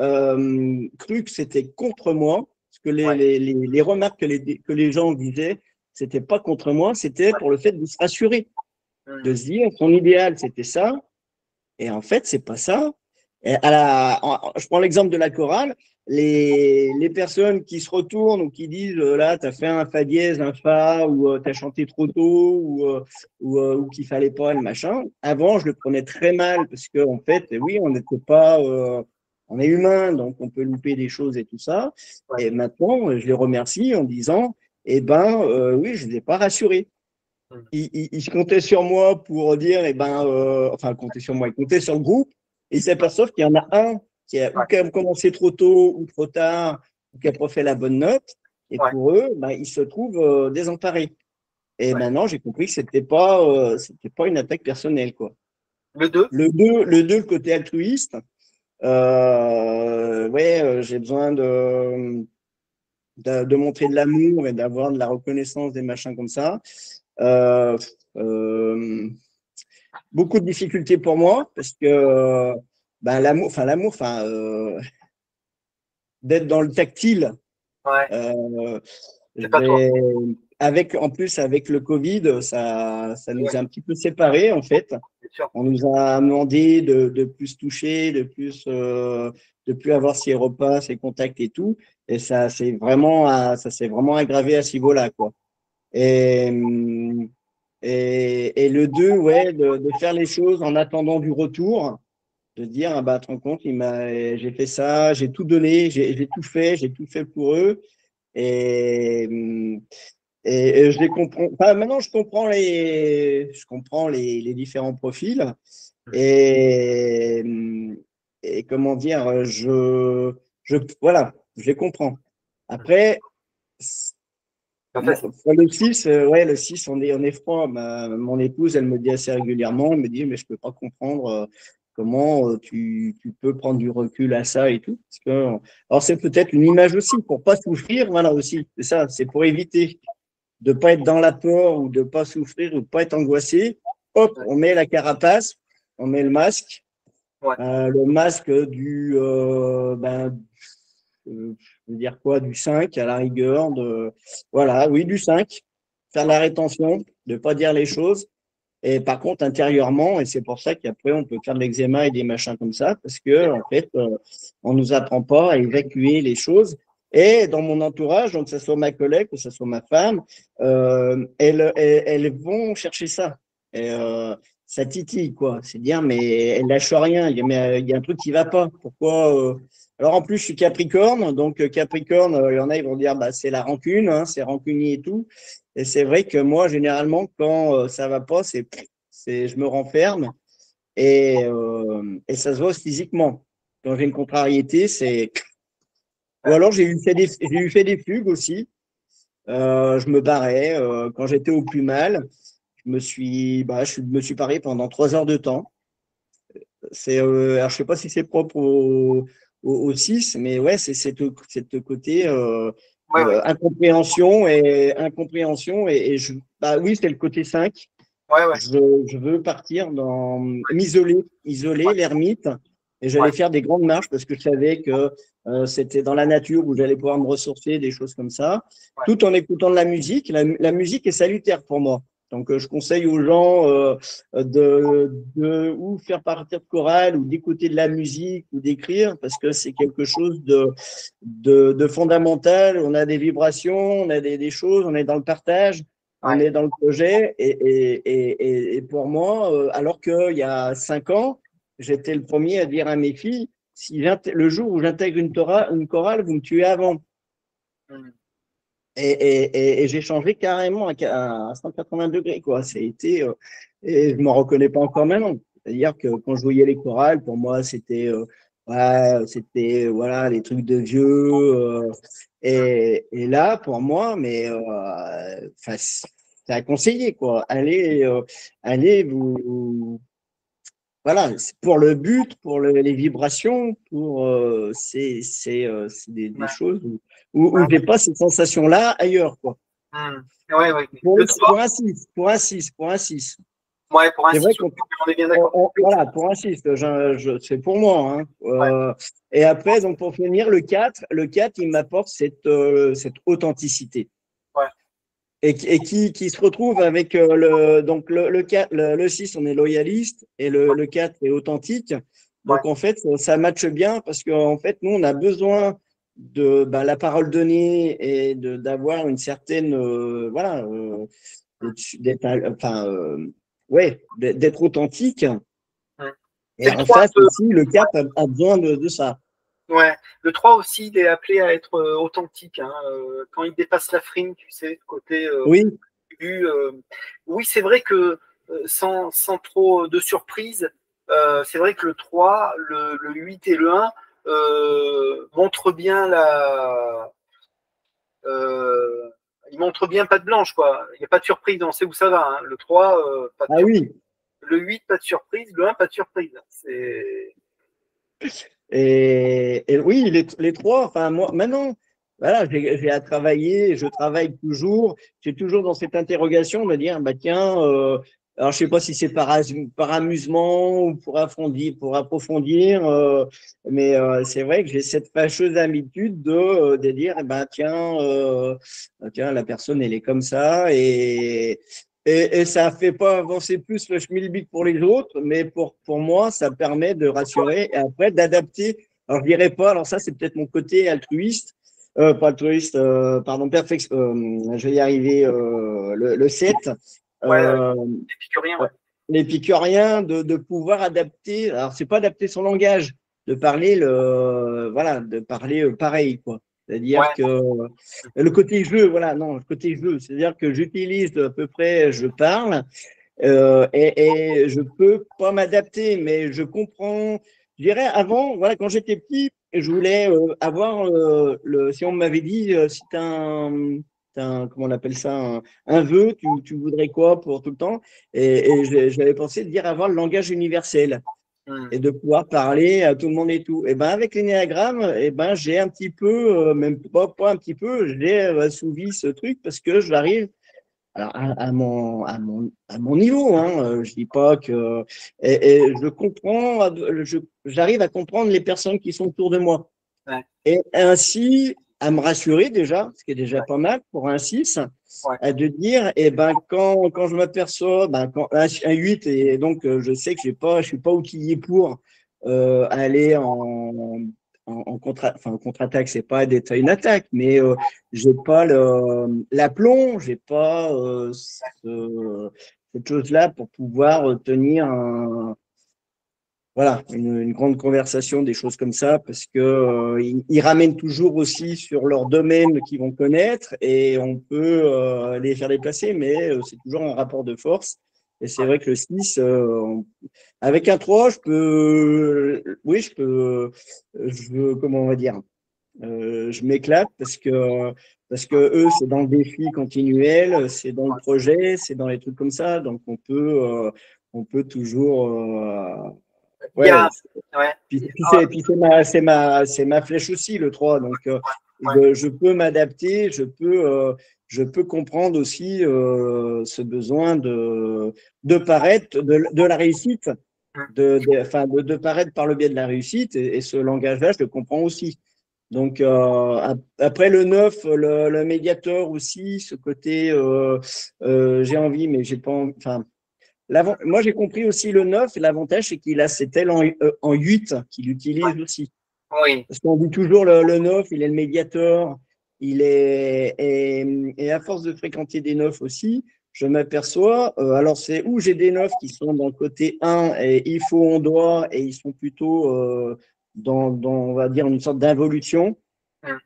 cru que c'était contre moi, parce que Ouais. les remarques que les gens disaient, c'était pas contre moi, c'était pour le fait de se rassurer, de Hmm. se dire, son idéal, c'était ça, et en fait, c'est pas ça. Et je prends l'exemple de la chorale. Les personnes qui se retournent ou qui disent là, tu as fait un fa dièse, un fa, ou tu as chanté trop tôt, ou qu'il fallait pas, le machin. Avant, je le prenais très mal parce que, en fait, oui, on n'était pas. On est humain, donc on peut louper des choses et tout ça. Ouais. Et maintenant, je les remercie en disant eh ben, oui, je ne les ai pas rassurés. Hmm. Ils comptaient sur moi pour dire, eh ben, enfin, comptaient sur moi, ils comptaient sur le groupe, et ils s'aperçoivent qu'il y en a un qui a ou Ouais. qui a commencé trop tôt ou trop tard, ou qui n'a pas fait la bonne note, et Ouais. pour eux, ben, ils se trouvent désemparés. Et Ouais. maintenant, j'ai compris que c'était pas une attaque personnelle, quoi. Le 2. Le côté altruiste, ouais, j'ai besoin de montrer de l'amour et d'avoir de la reconnaissance, des machins comme ça. Euh, euh, Beaucoup de difficultés pour moi parce que ben, d'être dans le tactile, Ouais. euh, C'est pas toi. j'ai avec en plus avec le Covid, ça nous Ouais. a un petit peu séparés en fait. Bien sûr. On nous a demandé de plus toucher, de plus avoir ces repas, ces contacts et tout, et ça s'est vraiment aggravé à ce niveau-là quoi. Et et le 2 ouais, de faire les choses en attendant du retour, de dire, ah bah, te rends compte, j'ai fait ça, j'ai tout donné, j'ai tout fait pour eux. Et, et je les comprends. Enfin, maintenant, je comprends les différents profils. Hmm. Et, et comment dire, voilà, je les comprends. Hmm. Après, Pas moi, facile. pour le 6, ouais, le 6 on est froid. Mon épouse, elle me dit assez régulièrement, elle me dit, mais je peux pas comprendre comment tu peux prendre du recul à ça et tout. Alors, c'est peut-être une image aussi, pour pas souffrir, voilà aussi. C'est ça, c'est pour éviter de pas être dans la peur ou de pas souffrir ou de pas être angoissé. Hop, Ouais. on met la carapace, on met Ouais. le masque je veux dire quoi, du 5 à la rigueur, voilà, oui, du 5 faire de la rétention, de ne pas dire les choses. Et par contre, intérieurement, et c'est pour ça qu'après, on peut faire de l'eczéma et des machins comme ça, parce que, en fait, on nous apprend pas à évacuer les choses. Et dans mon entourage, donc que ce soit ma collègue, que ce soit ma femme, elles vont chercher ça. Et, ça titille, quoi. C'est dire, mais elle lâche rien. Il y a un truc qui va pas. Pourquoi Alors en plus, je suis Capricorne, donc Capricorne, il y en a, ils vont dire, bah, c'est la rancune, hein, c'est rancunier et tout. Et c'est vrai que moi, généralement, quand ça va pas, je me renferme et ça se voit physiquement. Quand j'ai une contrariété, c'est. Ou Ouais. alors j'ai eu fait des fugues aussi. Je me barrais quand j'étais au plus mal. Je me suis barré pendant 3 heures de temps. Alors je sais pas si c'est propre au 6, mais ouais, c'est cette côté Ouais. Ouais. et bah oui, c'est le côté 5. Ouais. Ouais. Je veux partir isoler l'ermite, et Ouais. j'allais faire des grandes marches parce que je savais que c'était dans la nature où j'allais pouvoir me ressourcer, des choses comme ça, Ouais. tout en écoutant de la musique. La musique est salutaire pour moi. Donc, je conseille aux gens ou faire partir de chorale ou d'écouter de la musique ou d'écrire parce que c'est quelque chose de fondamental. On a des vibrations, on a des choses, on est dans le partage, on Ouais. est dans le projet. Et pour moi, alors qu'il y a 5 ans, j'étais le premier à dire à mes filles, si le jour où j'intègre une chorale, vous me tuez avant. Hmm. Et j'ai changé carrément à 180 degrés, quoi. Et je ne m'en reconnais pas encore maintenant. C'est-à-dire que quand je voyais les chorales, pour moi, voilà, des trucs de vieux. Et là, pour moi, enfin, c'est à conseiller, quoi. Allez voilà, c'est pour le but, pour les vibrations, c'est des Ouais. choses où Ouais. j'ai pas ces sensations-là ailleurs, quoi. Hmm. Ouais. Ouais. Pour, Le pour 3. un 6, pour un 6, pour un 6. Ouais, pour un C'est vrai 6, qu'on on est bien d'accord. voilà, pour un 6, c'est pour moi. Hein. Et après, donc pour finir, le 4 il m'apporte cette authenticité. Ouais. Et qui se retrouve avec donc le 4, le 6, on est loyaliste, et le 4 est authentique. Ouais. Donc en fait, ça matche bien parce qu'en fait, nous, on a besoin de la parole donnée et d'avoir une certaine voilà d'être enfin ouais d'être authentique. Et Et le en 3, face aussi, le 4 a besoin de ça. ouais. Le 3 aussi, il est appelé à être authentique. Hein. Quand il dépasse la frime, tu sais, côté Oui, oui, c'est vrai que sans trop de surprise, c'est vrai que le 3, le 8 et le 1 montrent bien euh, ils montrent bien patte blanche, quoi. Il n'y a pas de surprise, on sait où ça va. Hein. Le 3, pas de ah surprise. oui. Le 8, pas de surprise. Le 1, pas de surprise. C'est... Et oui, les trois, enfin, moi, maintenant, voilà, j'ai à travailler, je travaille toujours, j'ai toujours dans cette interrogation de me dire, bah, tiens, alors je sais pas si c'est par amusement ou pour approfondir, mais c'est vrai que j'ai cette fâcheuse habitude de dire, eh ben, tiens, la personne, elle est comme ça, et ça fait pas avancer plus le schmilblick pour les autres, mais pour moi, ça permet de rassurer et après d'adapter. Alors, je dirais pas, alors ça, c'est peut-être mon côté altruiste, pas altruiste, pardon, je vais y arriver, le 7, Ouais, euh, épicurien, ouais. l'épicurien, de pouvoir adapter. Alors, c'est pas adapter son langage, de parler voilà, de parler pareil, quoi. C'est-à-dire Ouais, que le côté jeu, voilà, non, le côté jeu, c'est-à-dire que j'utilise à peu près, je parle, et je peux pas m'adapter, mais je comprends. Je dirais avant, voilà, quand j'étais petit, je voulais avoir si on m'avait dit, si tu comment on appelle ça, un vœu, tu voudrais quoi pour tout le temps? Et j'avais pensé de dire avoir le langage universel hmm. et de pouvoir parler à tout le monde et tout. Et ben avec l'énéagramme, et ben j'ai un petit peu, même pas un petit peu, j'ai assouvi ce truc parce que j'arrive alors à mon niveau, hein, je dis pas que et je comprends, j'arrive à comprendre les personnes qui sont autour de moi Ouais, et ainsi à me rassurer déjà, ce qui est déjà ouais, pas mal pour un 6, ouais. à de dire eh ben quand je m'aperçois quand un 8 et donc je sais que je suis pas outillé pour aller en contre-attaque, c'est pas d'être une attaque, mais j'ai pas l'aplomb, j'ai pas cette chose-là pour pouvoir tenir voilà, une grande conversation, des choses comme ça, parce que ils ramènent toujours aussi sur leur domaine qu'ils vont connaître et on peut les faire déplacer, mais c'est toujours un rapport de force. Et c'est vrai que le 6, avec un 3, oui, comment on va dire, je m'éclate parce que eux, c'est dans le défi continuel, c'est dans le projet, c'est dans les trucs comme ça, donc on peut toujours, Il y a, ouais, ouais, puis c'est ma flèche aussi, le 3. Donc, ouais, je peux m'adapter, je peux comprendre aussi ce besoin de paraître, de la réussite, enfin, de paraître par le biais de la réussite. Et ce langage-là, je le comprends aussi. Donc, après le 9, le médiateur aussi, ce côté, j'ai envie, mais j'ai pas envie. Enfin, moi, j'ai compris aussi le 9, et l'avantage, c'est qu'il a cette aile en 8 qu'il ouais, utilise aussi. oui, Parce qu'on dit toujours le 9, il est le médiateur, et à force de fréquenter des 9 aussi, je m'aperçois, alors c'est où j'ai des 9 qui sont dans le côté 1, et il faut, on doit, et ils sont plutôt on va dire, une sorte d'involution. hmm.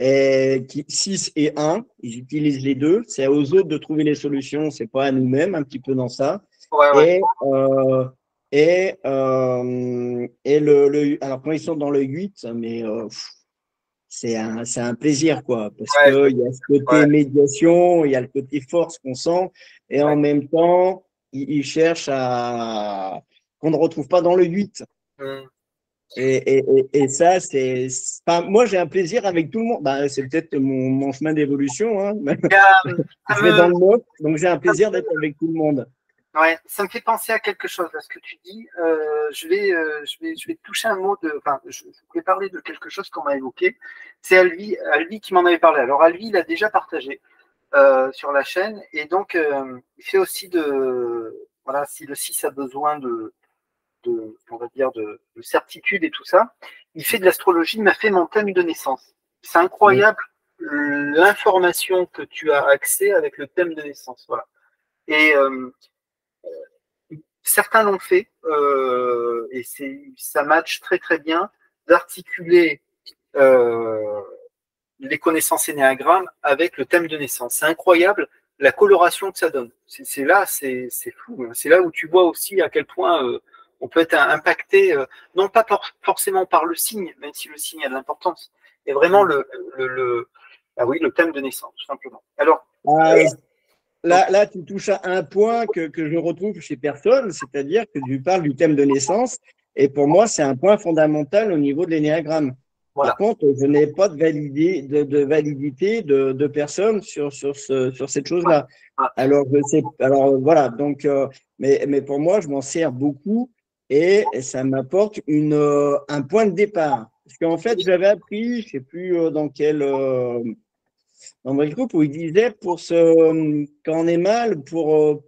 Et 6 et 1, ils utilisent les deux. C'est aux autres de trouver les solutions, c'est pas à nous-mêmes, un petit peu dans ça. Ouais, ouais, Et, alors quand ils sont dans le 8, mais c'est un plaisir, quoi, parce ouais, qu'il y a ce côté ouais, médiation, il y a le côté force qu'on sent, et en ouais. même temps, ils cherchent à qu'on ne retrouve pas dans le 8. Hmm. Et ça, enfin, moi, j'ai un plaisir avec tout le monde. Bah, c'est peut-être mon chemin d'évolution, hein. Il y a, Je ça vais dans me, le mode, donc j'ai un plaisir d'être avec tout le monde. Ouais, ça me fait penser à quelque chose, là, ce que tu dis. Je vais toucher un mot de. Enfin, je voulais parler de quelque chose qu'on m'a évoqué. C'est Alvi qui m'en avait parlé. Alors, Alvi, il a déjà partagé sur la chaîne. Et donc, il fait aussi de. Voilà, si le 6 a besoin on va dire, de certitude et tout ça, il fait de l'astrologie, il m'a fait mon thème de naissance. C'est Oui. incroyable l'information que tu as accès avec le thème de naissance. Voilà. Et certains l'ont fait, et ça match très très bien d'articuler les connaissances énéagrammes avec le thème de naissance. C'est incroyable la coloration que ça donne. C'est là, c'est fou. Hein. C'est là où tu vois aussi à quel point on peut être impacté, non pas forcément par le signe, même si le signe a de l'importance, mais vraiment ah oui, le thème de naissance, tout simplement. Alors, Ah, donc, là, tu touches à un point que je retrouve chez personne, c'est-à-dire que tu parles du thème de naissance, et pour moi, c'est un point fondamental au niveau de l'énéagramme. Par voilà. contre, je n'ai pas de validité de personne sur cette chose-là. Ah, Alors, je sais, alors voilà, donc, mais pour moi, je m'en sers beaucoup et ça m'apporte un point de départ. Parce qu'en fait, j'avais appris, je ne sais plus dans votre groupe où il disait quand on est mal, pour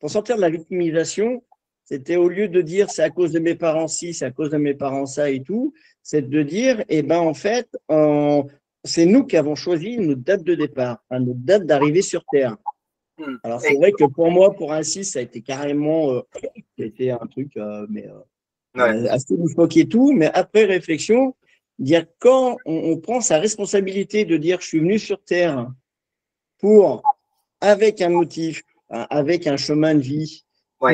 sortir de la victimisation, c'était au lieu de dire c'est à cause de mes parents ci, c'est à cause de mes parents ça et tout, c'est de dire, eh ben, en fait, c'est nous qui avons choisi notre date de départ, hein, notre date d'arrivée sur Terre. Alors, c'est et, vrai que pour moi, pour un 6, ça a été carrément, ça a été un truc, ouais, assez loufoque et tout, mais après réflexion, dire quand on prend sa responsabilité de dire je suis venu sur Terre pour, avec un motif, avec un chemin de vie, ouais,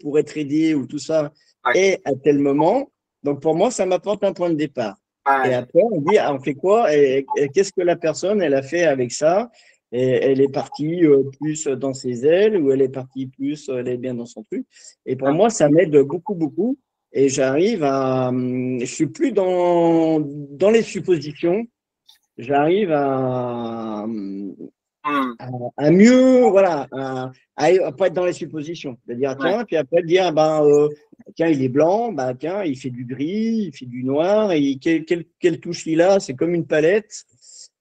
pour être aidé ou tout ça, ouais, et à tel moment, donc pour moi, ça m'apporte un point de départ. Et ouais, après, on dit, ah, on fait quoi et qu'est-ce que la personne, elle a fait avec ça? Et elle est partie plus dans ses ailes ou elle est partie plus, elle est bien dans son truc. Et pour ouais. moi, ça m'aide beaucoup, beaucoup. Et j'arrive je suis plus dans les suppositions. J'arrive Hmm, à mieux, voilà, à pas être dans les suppositions. C'est-à-dire, ouais. tiens, puis après dire, tiens, il est blanc, bah, tiens, il fait du gris, il fait du noir, et quelle touche il a? C'est comme une palette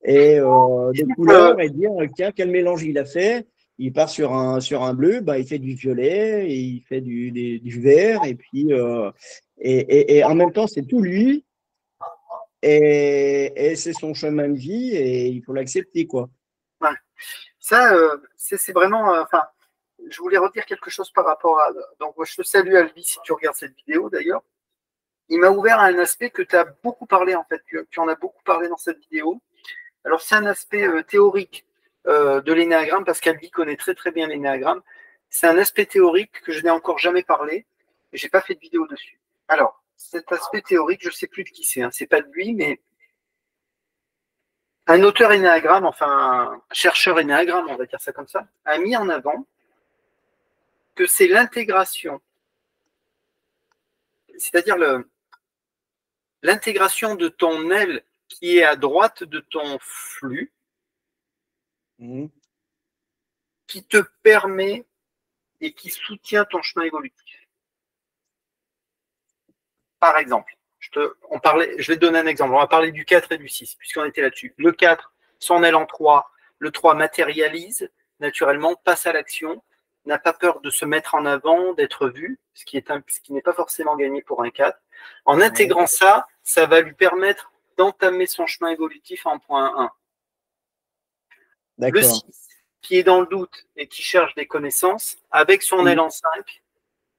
et de Euh, couleurs, et dire, tiens, quel mélange il a fait? Il part sur un bleu, bah, il fait du violet, et il fait du vert, et puis, et en même temps, c'est tout lui, et c'est son chemin de vie, et il faut l'accepter, quoi. ouais. Ça, c'est vraiment. Enfin, je voulais redire quelque chose par rapport à. Donc, moi, je te salue, Albi, si tu regardes cette vidéo d'ailleurs. Il m'a ouvert à un aspect que tu as beaucoup parlé, en fait. Tu en as beaucoup parlé dans cette vidéo. Alors, c'est un aspect théorique de l'énéagramme, parce qu'Albi connaît très, très bien l'énéagramme. C'est un aspect théorique que je n'ai encore jamais parlé et je n'ai pas fait de vidéo dessus. Alors, cet aspect théorique, je ne sais plus de qui c'est. Hein. C'est pas de lui, mais un auteur énéagramme, enfin un chercheur énéagramme, on va dire ça comme ça, a mis en avant que c'est l'intégration, c'est-à-dire l'intégration de ton aile qui est à droite de ton flux, Mhm. qui te permet et qui soutient ton chemin évolutif. Par exemple, je vais te donner un exemple. On va parler du 4 et du 6, puisqu'on était là-dessus. Le 4, son aile en 3, le 3 matérialise, naturellement, passe à l'action, n'a pas peur de se mettre en avant, d'être vu, ce qui n'est pas forcément gagné pour un 4. En Ouais, intégrant ça, ça va lui permettre d'entamer son chemin évolutif en point 1. Le d'accord. 6, qui est dans le doute et qui cherche des connaissances, avec son aile Mhm. en 5,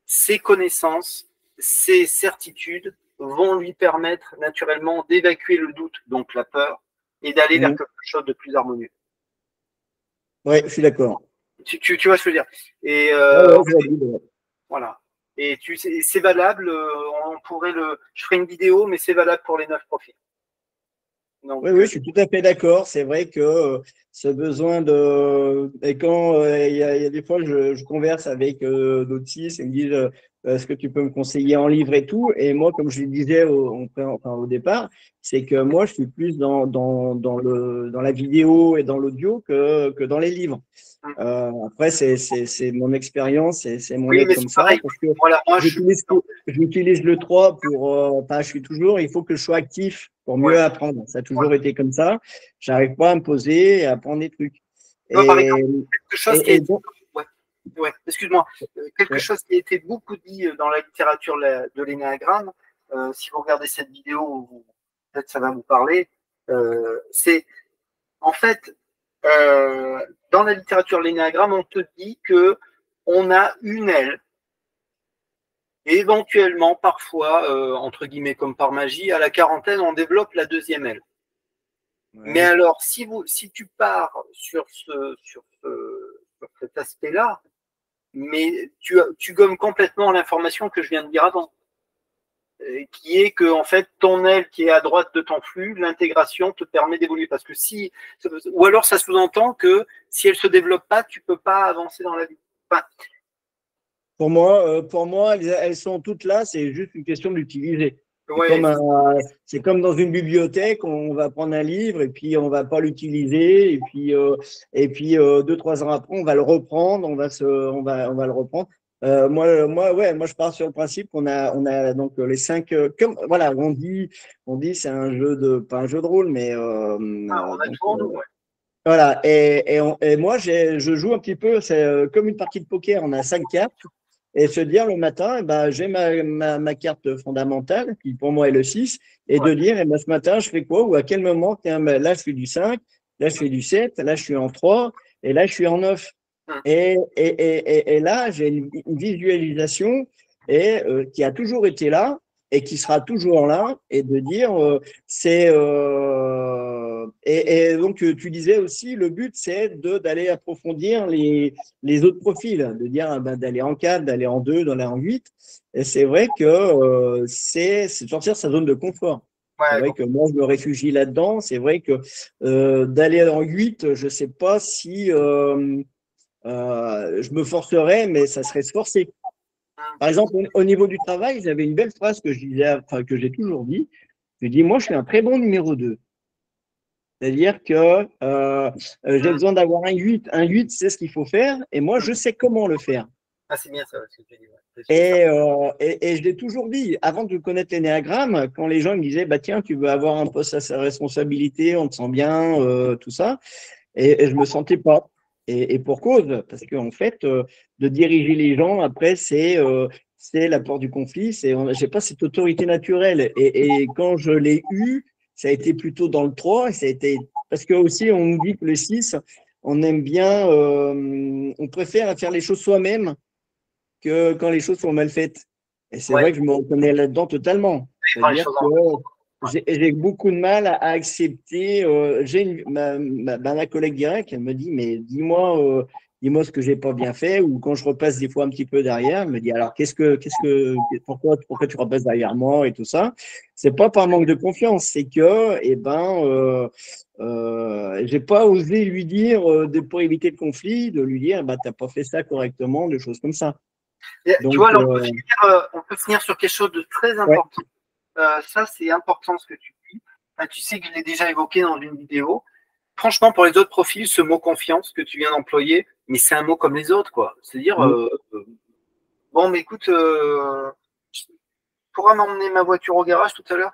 ses connaissances, ses certitudes vont lui permettre naturellement d'évacuer le doute, donc la peur, et d'aller vers Mhm. quelque chose de plus harmonieux. Ouais, je suis d'accord. Tu vois ce que je veux dire. Et Ouais, ouais, je valide, ouais. voilà. Et c'est valable. Je ferai une vidéo, mais c'est valable pour les 9 profils. Oui, Donc, oui, je suis tout à fait d'accord. C'est vrai que ce besoin de. Et quand il y a des fois, je converse avec d'autres cis et ils me disent ce que tu peux me conseiller en livre et tout. Et moi, comme je le disais au départ, c'est que moi, je suis plus dans la vidéo et dans l'audio que dans les livres. Après, c'est mon expérience et c'est mon Oui, être mais comme c'est ça, pareil. parce que Voilà, moi, je suis. j'utilise le 3 pour, enfin, je suis toujours, il faut que je sois actif pour mieux Ouais, apprendre. Ça a voilà. toujours été comme ça. J'arrive pas à me poser et à apprendre des trucs. Tu vois, par exemple, Et, quelque chose qui a été. donc, Ouais, ouais, excuse-moi. Quelque ouais. chose qui a été beaucoup dit dans la littérature de l'énéagramme, si vous regardez cette vidéo, peut-être ça va vous parler, c'est en fait, dans la littérature de l'énéagramme, on te dit que on a une aile, et éventuellement, parfois, entre guillemets, comme par magie, à la quarantaine, on développe la deuxième aile. Mais Ouais. alors, si tu pars sur cet aspect-là, mais tu gommes complètement l'information que je viens de dire avant, qui est que en fait ton aile qui est à droite de ton flux, l'intégration te permet d'évoluer. Parce que si, ou alors ça sous-entend que si elle se développe pas, tu peux pas avancer dans la vie. Enfin, Pour moi, elles sont toutes là, c'est juste une question d'utiliser. ouais, C'est comme dans une bibliothèque, on va prendre un livre et puis on va pas l'utiliser et puis 2, 3 ans après, on va le reprendre, on va le reprendre. Ouais, moi, je pars sur le principe on a donc les 5, comme voilà, on dit c'est un jeu pas un jeu de rôle, mais on a tout en nous. Ouais. voilà. Et moi, je joue un petit peu, c'est comme une partie de poker. On a 5 cartes et se dire le matin, eh ben, j'ai ma carte fondamentale, qui pour moi est le 6, et Ouais. de dire, eh ben, ce matin, je fais quoi ou à quel moment, tiens, ben, là, je fais du 5, là, je fais du 7, là, je suis en 3, et là, je suis en 9. Hum. Et là, j'ai une visualisation qui a toujours été là et qui sera toujours là, et de dire, et donc, tu disais aussi, le but, c'est d'aller approfondir les autres profils, de dire ah ben, d'aller en 4, d'aller en 2, d'aller en 8. Et c'est vrai que c'est de sortir de sa zone de confort. C'est Ouais, vrai que moi, je me réfugie là-dedans. C'est vrai que d'aller en 8, je ne sais pas si je me forcerais, mais ça serait se forcer. hum. Par exemple, au niveau du travail, j'avais une belle phrase que je disais, enfin, que j'ai toujours dit. Je dis, moi, je suis un très bon numéro 2. C'est-à-dire que j'ai Hum. besoin d'avoir un 8. Un 8, c'est ce qu'il faut faire. Et moi, je sais comment le faire. Ah, c'est bien ça, ce que tu dis. Ouais. C'est ça. Et je l'ai toujours dit, avant de connaître l'énéagramme, quand les gens me disaient, bah, tiens, tu veux avoir un poste à sa responsabilité, on te sent bien, tout ça. Et je me sentais pas. Et pour cause, parce qu'en fait, de diriger les gens, après, c'est l'apport du conflit, j'ai pas cette autorité naturelle. Et quand je l'ai eu, ça a été plutôt dans le 3, et ça a été, parce que aussi, on nous dit que le 6, on aime bien, on préfère faire les choses soi-même que quand les choses sont mal faites. Et c'est Ouais, vrai que je me reconnais là-dedans totalement. prend les C'est-à-dire choses que en main. Ouais. j'ai beaucoup de mal à accepter. Ma collègue directe, elle me dit, mais dis-moi ce que j'ai pas bien fait. Ou quand je repasse des fois un petit peu derrière, elle me dit, alors pourquoi tu repasses derrière moi et tout ça. C'est pas par manque de confiance, c'est que, j'ai pas osé lui dire, pour éviter le conflit, de lui dire, bah, t'as pas fait ça correctement, des choses comme ça. Et, tu Donc, vois, là, on peut finir sur quelque chose de très ouais, important. Ça, c'est important ce que tu dis. Enfin, tu sais que je l'ai déjà évoqué dans une vidéo. Franchement, pour les autres profils, ce mot confiance que tu viens d'employer, mais c'est un mot comme les autres, quoi. C'est-à-dire, mm, bon, mais écoute, tu pourras m'emmener ma voiture au garage tout à l'heure?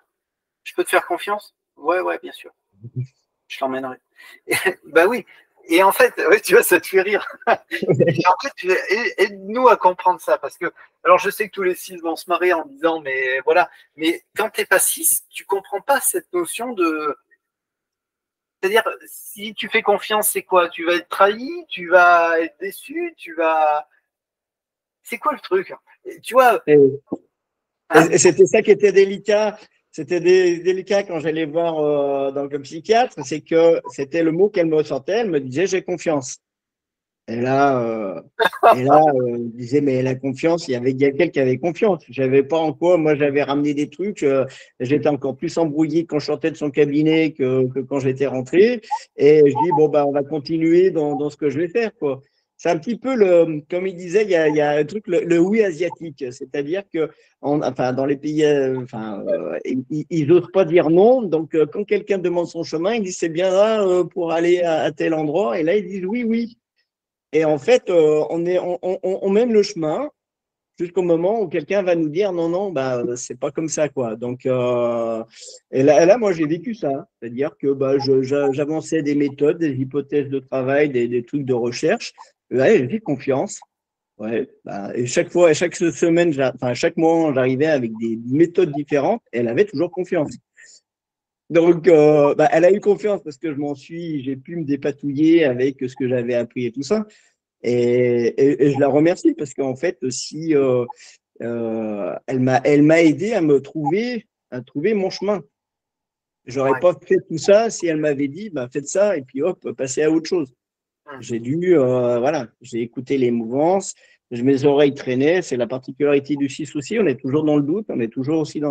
Je peux te faire confiance? Ouais, ouais, bien sûr. Je l'emmènerai. Bah oui. Et en fait, ouais, tu vois, ça te fait rire. Et en fait, aide-nous à comprendre ça. Parce que, alors je sais que tous les 6 vont se marrer en disant, mais voilà. Mais quand tu n'es pas 6, tu comprends pas cette notion de. C'est-à-dire, si tu fais confiance, c'est quoi? Tu vas être trahi, tu vas être déçu, tu vas. C'est quoi le truc? Tu vois, et, hein? et c'était ça qui était délicat. C'était délicat quand j'allais voir donc le psychiatre, c'est que c'était le mot qu'elle me sortait. Elle me disait j'ai confiance. Et là, je disais mais la confiance, il y avait quelqu'un qui avait confiance. J'avais pas en quoi. Moi, j'avais ramené des trucs. J'étais encore plus embrouillé quand je sortais de son cabinet que quand j'étais rentré. Et je dis bon bah on va continuer dans ce que je vais faire quoi. c'est un petit peu comme il disait, il y a un truc, le oui asiatique, c'est-à-dire que, enfin, dans les pays, ils n'osent pas dire non. Donc, quand quelqu'un demande son chemin, ils disent c'est bien là pour aller à tel endroit, et là ils disent oui, oui. Et en fait, on mène le chemin jusqu'au moment où quelqu'un va nous dire non, non, bah, c'est pas comme ça, quoi. Donc, et là, moi, j'ai vécu ça. C'est-à-dire que bah, j'avançais des méthodes, des hypothèses de travail, des trucs de recherche. Ouais, j'ai fait confiance. Ouais, bah, et chaque fois, et chaque semaine, enfin, chaque mois, j'arrivais avec des méthodes différentes et elle avait toujours confiance. Donc, bah, elle a eu confiance parce que j'ai pu me dépatouiller avec ce que j'avais appris et tout ça. Et je la remercie parce qu'en fait, si elle m'a aidé à trouver mon chemin. J'aurais Ouais. pas fait tout ça si elle m'avait dit, bah, faites ça et puis hop, passez à autre chose. J'ai dû, voilà, j'ai écouté les mouvances, mes oreilles traînaient. C'est la particularité du 6 aussi. On est toujours dans le doute, on est toujours aussi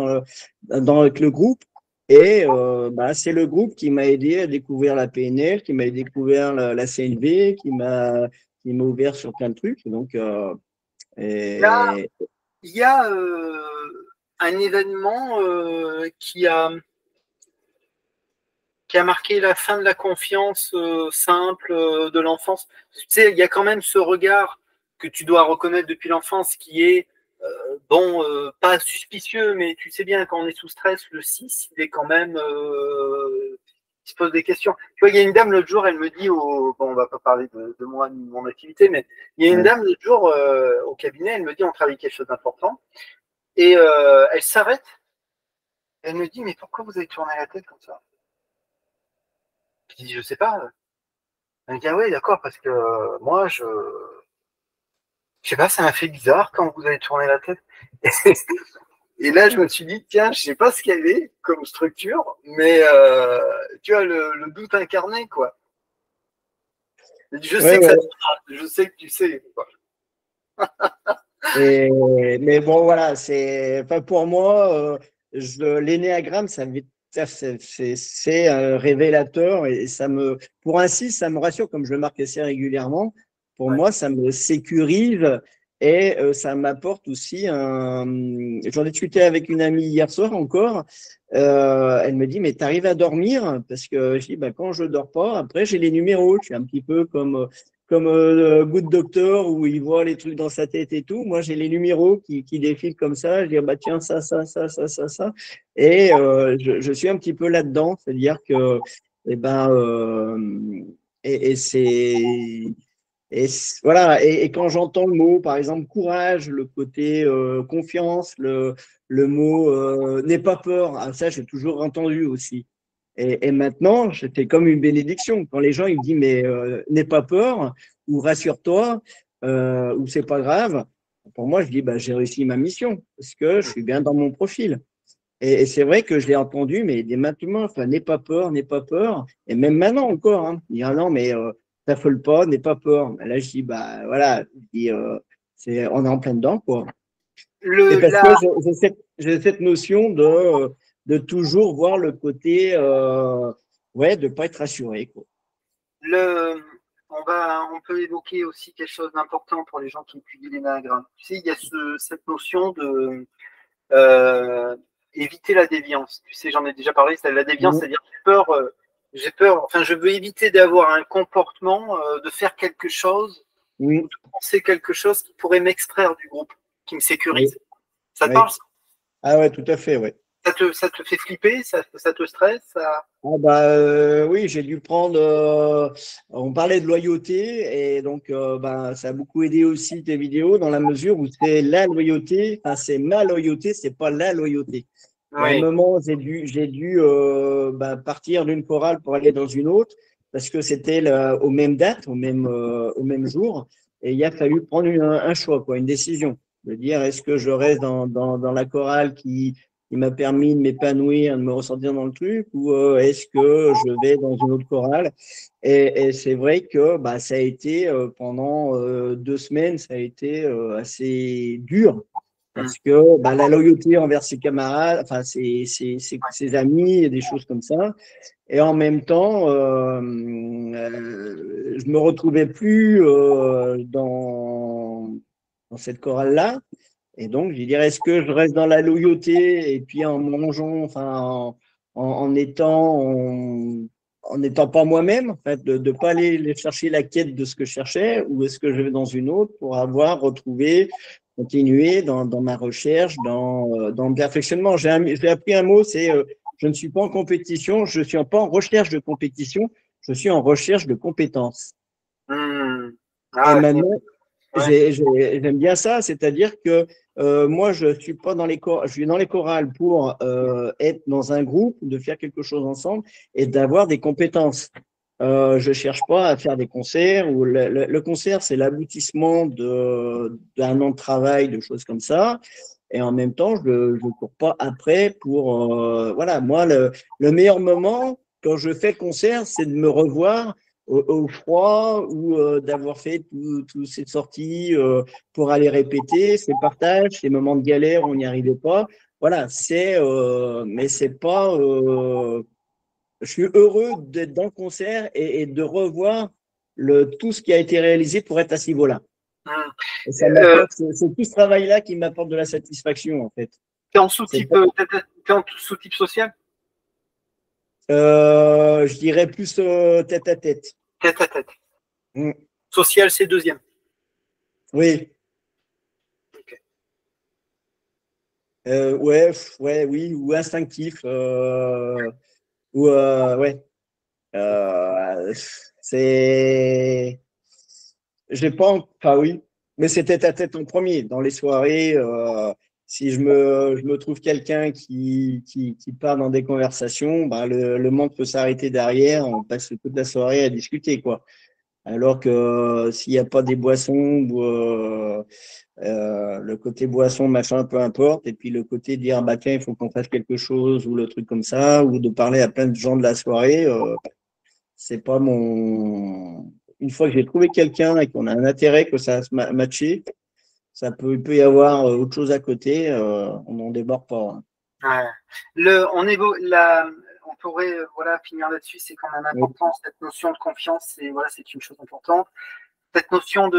avec le groupe. Et bah, c'est le groupe qui m'a aidé à découvrir la PNL, qui m'a découvert la CNV, qui m'a ouvert sur plein de trucs. Donc, Là, et, il y a un événement qui a marqué la fin de la confiance simple de l'enfance. Tu sais, il y a quand même ce regard que tu dois reconnaître depuis l'enfance qui est, pas suspicieux, mais tu sais bien, quand on est sous stress, le 6, il est quand même. Il se pose des questions. Tu vois, il y a une dame l'autre jour, elle me dit, bon, on va pas parler de moi, ni de mon activité, mais il y a une ouais. dame l'autre jour au cabinet, elle me dit, on travaille quelque chose d'important, et elle s'arrête, elle me dit, mais pourquoi vous avez tourné la tête comme ça? Je dis, je sais pas. Elle me dit, ah oui, d'accord, parce que moi, je sais pas, ça m'a fait bizarre quand vous avez tourné la tête. Et là, je me suis dit, tiens, je sais pas ce qu'elle est comme structure, mais tu vois, le doute incarné, quoi. Je Ouais, sais que ça ouais. te parle, je sais que tu sais, quoi. Mais bon, voilà, enfin, pour moi, l'énéagramme, c'est un révélateur et pour ainsi, ça me rassure, comme je le marque assez régulièrement. Pour Ouais. moi, ça me sécurise et ça m'apporte aussi J'en ai discuté avec une amie hier soir encore. Elle me dit, mais tu arrives à dormir? Parce que je dis, bah, quand je dors pas, après, j'ai les numéros. Je suis un petit peu comme Good Doctor où il voit les trucs dans sa tête et tout. Moi, j'ai les numéros qui défilent comme ça. Je dis, ah bah tiens, ça. Et je suis un petit peu là-dedans. C'est-à-dire que, eh ben, et c'est. Voilà, et quand j'entends le mot, par exemple, courage, le côté confiance, le mot n'aie pas peur, ah, ça j'ai toujours entendu aussi. Et maintenant, c'était comme une bénédiction. Quand les gens ils me disent mais n'aie pas peur ou rassure-toi ou c'est pas grave, pour moi je dis bah, j'ai réussi ma mission parce que je suis bien dans mon profil. Et c'est vrai que je l'ai entendu, mais dès maintenant, enfin, n'aie pas peur, n'aie pas peur. Et même maintenant encore, hein, il dit ah non mais t'affole pas, n'aie pas peur. Mais là je dis bah voilà, je dis, on est en plein dedans quoi. Et Le, parce que la, j'ai cette notion de toujours voir le côté, ouais, de pas être rassuré, quoi. le, on peut évoquer aussi quelque chose d'important pour les gens qui étudient l'énagramme. Tu sais, il y a cette notion de euh, éviter la déviance. Tu sais, j'en ai déjà parlé, c'est la déviance, Mhm. c'est-à-dire j'ai peur, enfin, je veux éviter d'avoir un comportement, de faire quelque chose ou Mhm. de penser quelque chose qui pourrait m'extraire du groupe, qui me Oui, sécurise. Ça te parle? oui. Ah ouais, tout à fait, ouais. Ça te fait flipper? Ça te stresse? Ah bah oui, j'ai dû prendre. On parlait de loyauté et donc bah, ça a beaucoup aidé aussi tes vidéos dans la mesure où c'est la loyauté, enfin c'est ma loyauté, c'est pas la loyauté. Il y a un Oui, moment, j'ai dû bah, partir d'une chorale pour aller dans une autre parce que c'était aux mêmes dates, au même jour et il a fallu prendre un choix, quoi, une décision, de dire est-ce que je reste dans la chorale qui m'a permis de m'épanouir, de me ressentir dans le truc, ou est-ce que je vais dans une autre chorale? Et c'est vrai que bah, ça a été pendant 2 semaines, ça a été assez dur Parce que bah, la loyauté envers ses camarades, enfin ses amis et des choses comme ça. Et en même temps, je me retrouvais plus dans cette chorale-là. Et donc, je dirais, est-ce que je reste dans la loyauté et puis en mangeant, enfin, en étant pas moi-même, en fait, de ne pas aller chercher la quête de ce que je cherchais, ou est-ce que je vais dans une autre pour avoir retrouvé, continuer dans ma recherche, dans le perfectionnement. J'ai appris un mot, c'est je ne suis pas en compétition, je ne suis pas en recherche de compétition, je suis en recherche de compétences. Et Ah, maintenant, ouais. j'aime bien ça, c'est-à-dire que moi, je suis pas dans les je suis dans les chorales pour être dans un groupe, de faire quelque chose ensemble et d'avoir des compétences. Je cherche pas à faire des concerts où le concert, c'est l'aboutissement d'un an de travail, de choses comme ça. Et en même temps, je ne cours pas après pour voilà, moi, le meilleur moment quand je fais concert, c'est de me revoir au froid ou d'avoir fait toutes ces sorties pour aller répéter, ces partages, ces moments de galère où on n'y arrivait pas. Voilà, mais c'est pas. Je suis heureux d'être dans le concert et de revoir tout ce qui a été réalisé pour être à ce niveau-là. Hum. Et ça Euh, m'apporte, c'est tout ce travail-là qui m'apporte de la satisfaction, en fait. T'es en C'est sous-type, pas- t'es en sous-type social? je dirais plus tête à tête. Tête à tête. Mm. Social, c'est deuxième. Oui, Ok. ouais, ouais, oui, ou instinctif, ouais. Euh, c'est, j'ai pas, enfin oui, mais c'est tête à tête en premier. Dans les soirées, si je me trouve quelqu'un qui part dans des conversations, bah, le monde peut s'arrêter derrière, on passe toute la soirée à discuter, quoi. Alors que s'il n'y a pas des boissons ou le côté boisson, machin, peu importe, et puis le côté dire, bah tiens, il faut qu'on fasse quelque chose, ou le truc comme ça, ou de parler à plein de gens de la soirée, c'est pas mon. Une fois que j'ai trouvé quelqu'un et qu'on a un intérêt, que ça va se matcher, il peut y avoir autre chose à côté, on n'en déborde pas, hein. Ouais. On pourrait voilà, finir là-dessus, c'est quand même Oui. important, cette notion de confiance, voilà, c'est une chose importante. Cette notion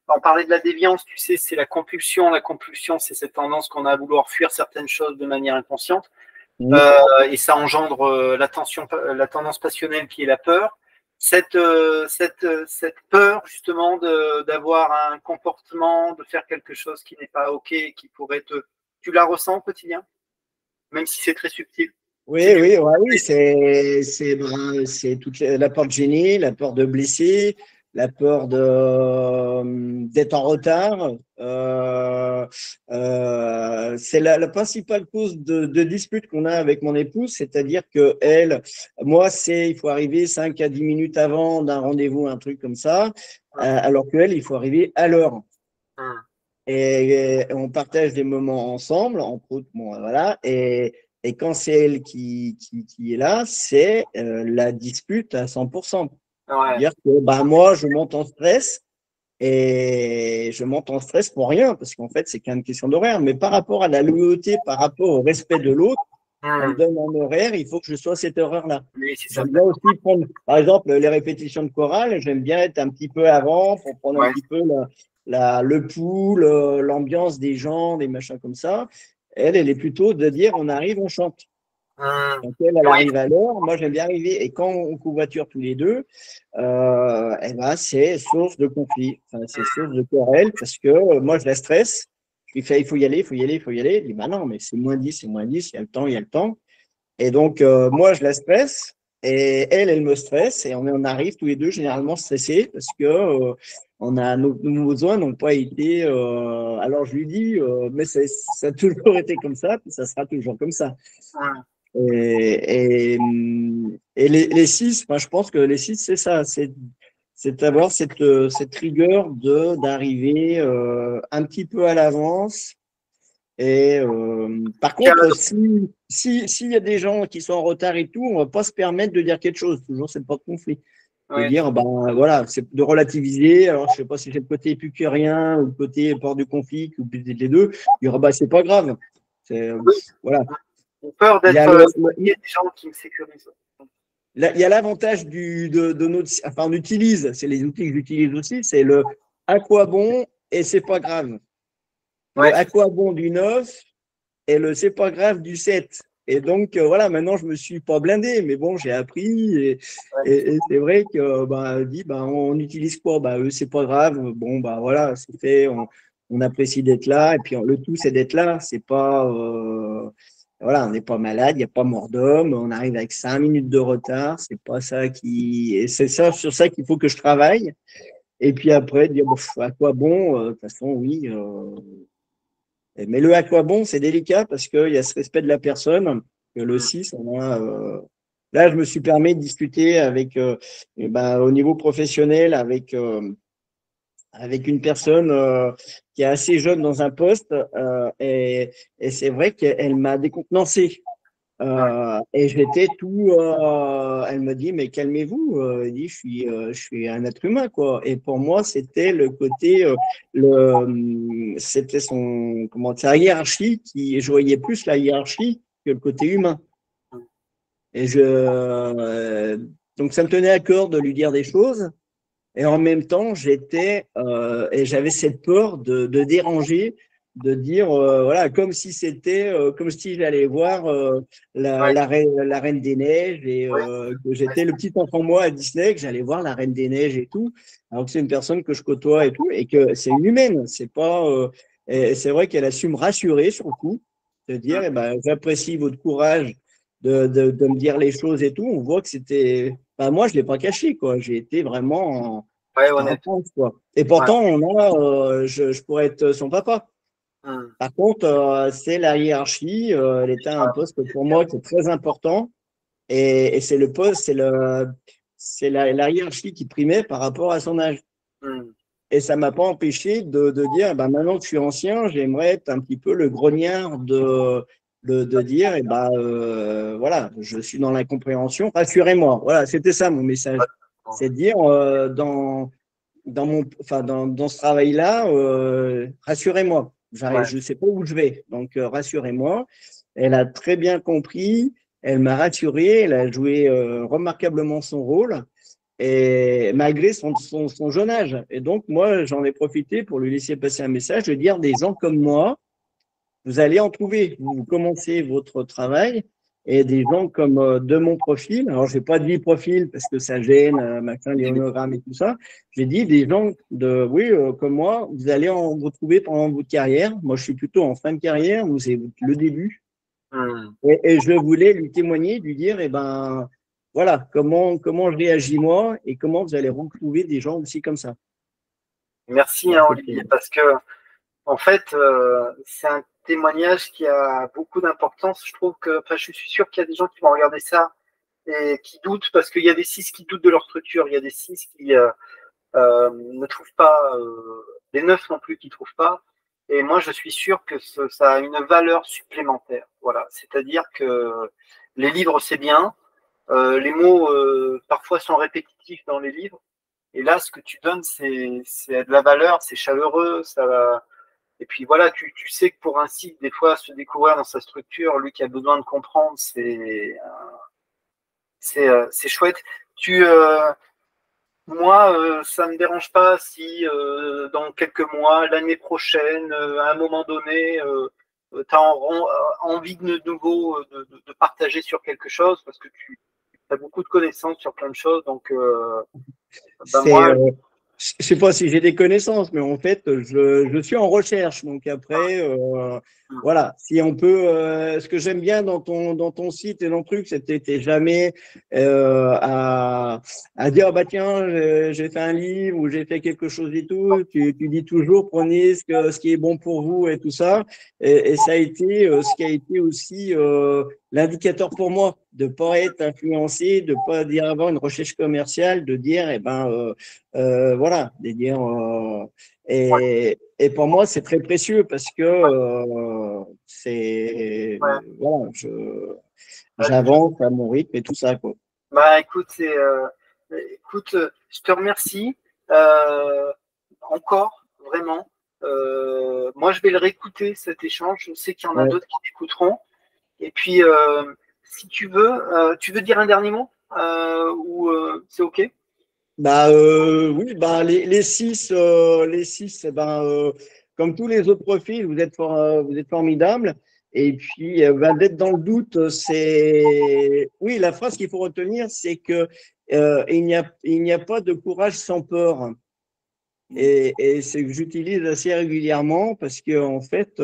on parlait de la déviance, tu sais, c'est la compulsion. La compulsion, c'est cette tendance qu'on a à vouloir fuir certaines choses de manière inconsciente. Oui. Et ça engendre la tendance passionnelle qui est la peur. Cette peur, justement, d'avoir un comportement, de faire quelque chose qui n'est pas OK, qui pourrait te. Tu la ressens au quotidien, même si c'est très subtil. C'est Oui, du. oui, ouais, oui, c'est toute la peur de gêner, la peur de blesser, la peur d'être en retard. C'est la principale cause de dispute qu'on a avec mon épouse, c'est-à-dire que elle, moi, il faut arriver 5 à 10 minutes avant d'un rendez-vous, un truc comme ça, alors qu'elle, il faut arriver à l'heure. Et on partage des moments ensemble, entre autres, bon, voilà. Et quand c'est elle qui est là, c'est la dispute à 100%. Ouais. C'est-à-dire que bah, moi, je monte en stress et je monte en stress pour rien, parce qu'en fait, c'est qu'une question d'horaire. Mais par rapport à la loyauté, par rapport au respect de l'autre, on me donne un horaire, il faut que je sois à cette heure-là. Oui, c'est ça. J'aime bien aussi prendre, par exemple, les répétitions de chorale, j'aime bien être un petit peu avant pour prendre un Ouais. petit peu le pouls, l'ambiance des gens, des machins comme ça. Elle est plutôt de dire on arrive, on chante. Quand elle Oui. arrive à l'heure, moi j'aime bien arriver. Et quand on covoiture tous les deux, eh ben, c'est source de conflit, enfin, c'est source de querelle parce que moi je la stresse. Je lui fais il faut y aller, il faut y aller, il faut y aller. Elle dit bah non, mais c'est moins 10, c'est moins 10, il y a le temps, il y a le temps. Et donc, moi, je la stresse et elle me stresse et on arrive tous les deux généralement stressés parce que nos besoins n'ont pas été. Alors, je lui dis, mais ça a toujours été comme ça, puis ça sera toujours comme ça. Et les six, moi, je pense que les six, c'est ça, c'est d'avoir cette rigueur d'arriver un petit peu à l'avance et par contre, s'il y a des gens qui sont en retard et tout, on ne va pas se permettre de dire quelque chose. Toujours, c'est pas de conflit. De Ouais. dire, ben voilà, c'est de relativiser. Alors, je sais pas si c'est le côté épicurien ou le côté port du conflit, ou peut-être les deux. Dire, bah, c'est pas grave. Oui, Voilà. j'ai peur Il y a d'être il y a des gens qui me sécurisent. il y a l'avantage de notre, enfin, on utilise, c'est les outils que j'utilise aussi, c'est le à quoi bon et c'est pas grave. Le Ouais, à quoi bon du 9 et le c'est pas grave du 7. Et donc, voilà, maintenant, je me suis pas blindé, mais bon, j'ai appris. ouais, Et c'est vrai que, bah, dit, bah, on utilise quoi? Bah, eux, c'est pas grave. Bon, bah, voilà, c'est fait. On apprécie d'être là. Et puis, le tout, c'est d'être là. C'est pas, voilà, on n'est pas malade, il n'y a pas mort d'homme. On arrive avec 5 minutes de retard. C'est pas ça qui, et c'est ça, sur ça qu'il faut que je travaille. Et puis après, dire, bon, à quoi bon? De toute façon, oui. Mais le à quoi bon, c'est délicat parce qu'il y a ce respect de la personne. Que le 6, on a, là, je me suis permis de discuter avec, eh ben, au niveau professionnel, avec une personne qui est assez jeune dans un poste, et c'est vrai qu'elle m'a décontenancé. ouais, Et j'étais tout. Elle me dit, mais calmez-vous. Elle dit, je suis un être humain, quoi. Et pour moi, c'était le côté, c'était son, comment, sa hiérarchie qui, je voyais plus la hiérarchie que le côté humain. Et donc ça me tenait à cœur de lui dire des choses. Et en même temps, et j'avais cette peur de déranger, de dire, voilà, comme si c'était, comme si j'allais voir ouais, la Reine des Neiges et ouais, que j'étais le petit enfant moi à Disney, que j'allais voir la Reine des Neiges et tout, alors que c'est une personne que je côtoie et tout, et que c'est une humaine, c'est pas, et c'est vrai qu'elle a su me rassurer sur le coup, de dire, eh ben, j'apprécie votre courage de me dire les choses et tout. On voit que c'était, ben, moi, je l'ai pas caché, quoi. J'ai été vraiment ouais, en honnête. réponse, quoi. Et Ouais. pourtant, je pourrais être son papa. Hum. Par contre, c'est la hiérarchie. Elle était un poste pour moi qui est très important. Et c'est le poste, c'est la hiérarchie qui primait par rapport à son âge. Hum. Et ça m'a pas empêché de dire, ben, maintenant que je suis ancien, j'aimerais être un petit peu le grognard de dire, et ben, voilà, je suis dans l'incompréhension, rassurez-moi. Voilà, c'était ça mon message. C'est de dire, enfin, dans ce travail-là, rassurez-moi. Ouais. Je ne sais pas où je vais, donc rassurez-moi. Elle a très bien compris, elle m'a rassuré, elle a joué remarquablement son rôle, et malgré son jeune âge. Et donc, moi, j'en ai profité pour lui laisser passer un message, de dire des gens comme moi, vous allez en trouver. Vous commencez votre travail et des gens comme de mon profil. Alors, je n'ai pas dit profil parce que ça gêne, machin, les honogrammes et tout ça. J'ai dit des gens oui, comme moi, vous allez en retrouver pendant votre carrière. Moi, je suis plutôt en fin de carrière, vous c'est le début. Hum. Et je voulais lui témoigner, lui dire, eh ben, voilà, comment je réagis moi et comment vous allez retrouver des gens aussi comme ça. Merci, Alors, hein, Olivier, parce que en fait, c'est un témoignage qui a beaucoup d'importance. Je trouve que, enfin, je suis sûr qu'il y a des gens qui vont regarder ça et qui doutent, parce qu'il y a des six qui doutent de leur structure, il y a des six qui ne trouvent pas, des neufs non plus qui ne trouvent pas. Et moi, je suis sûr que ça a une valeur supplémentaire. Voilà, c'est-à-dire que les livres, c'est bien. Les mots, parfois, sont répétitifs dans les livres. Et là, ce que tu donnes, c'est de la valeur, c'est chaleureux. Et puis voilà, tu sais que pour un site, des fois, se découvrir dans sa structure, lui qui a besoin de comprendre, c'est chouette. Tu, moi, ça ne me dérange pas si dans quelques mois, l'année prochaine, à un moment donné, tu as envie de nouveau de partager sur quelque chose parce que tu as beaucoup de connaissances sur plein de choses. Donc, ben c'est, moi, je sais pas si j'ai des connaissances, mais en fait, je suis en recherche. Donc après, voilà, si on peut, ce que j'aime bien dans ton site et dans le truc, c'est que t'es jamais à dire, bah tiens, j'ai fait un livre ou j'ai fait quelque chose et tout. Tu dis toujours, prenez ce qui est bon pour vous et tout ça. Et ça a été ce qui a été aussi l'indicateur pour moi, de pas être influencé, de pas dire avoir une recherche commerciale, de dire, eh ben, voilà, de dire, et pour moi, c'est très précieux parce que ouais, voilà, ouais, j'avance à mon rythme et tout ça, quoi. bah écoute, Écoute, je te remercie encore, vraiment. Moi, je vais le réécouter, cet échange. Je sais qu'il y en a Ouais. d'autres qui l'écouteront. Et puis, si tu veux dire un dernier mot ou c'est OK? Bah oui, bah les six, eh ben, comme tous les autres profils, vous êtes formidables. Et puis, ben, d'être dans le doute, c'est oui, la phrase qu'il faut retenir, c'est que il n'y a pas de courage sans peur. Et c'est que j'utilise assez régulièrement parce que en fait,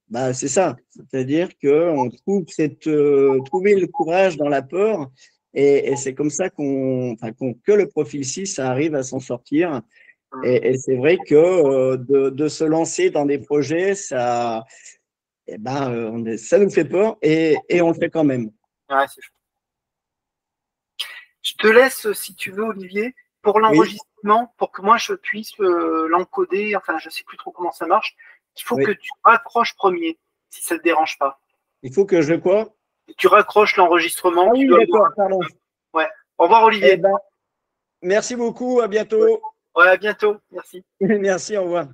bah c'est ça, c'est-à-dire que on trouve trouver le courage dans la peur. Et c'est comme ça que le profil 6 arrive à s'en sortir. Et c'est vrai que de se lancer dans des projets, ça nous fait peur et on le fait quand même. Ouais, c'est chouette. Je te laisse, si tu veux, Olivier, pour Oui, l'enregistrement, pour que moi je puisse l'encoder. Enfin, je ne sais plus trop comment ça marche. Il faut que oui. tu raccroches premier, si ça ne te dérange pas. Il faut que je quoi? Tu raccroches l'enregistrement, Ah tu oui, dois d'accord, voir. pardon. Ouais. Au revoir, Eh Olivier. ben, merci beaucoup, à Ouais, bientôt. ouais, à bientôt. Merci. Merci, au revoir.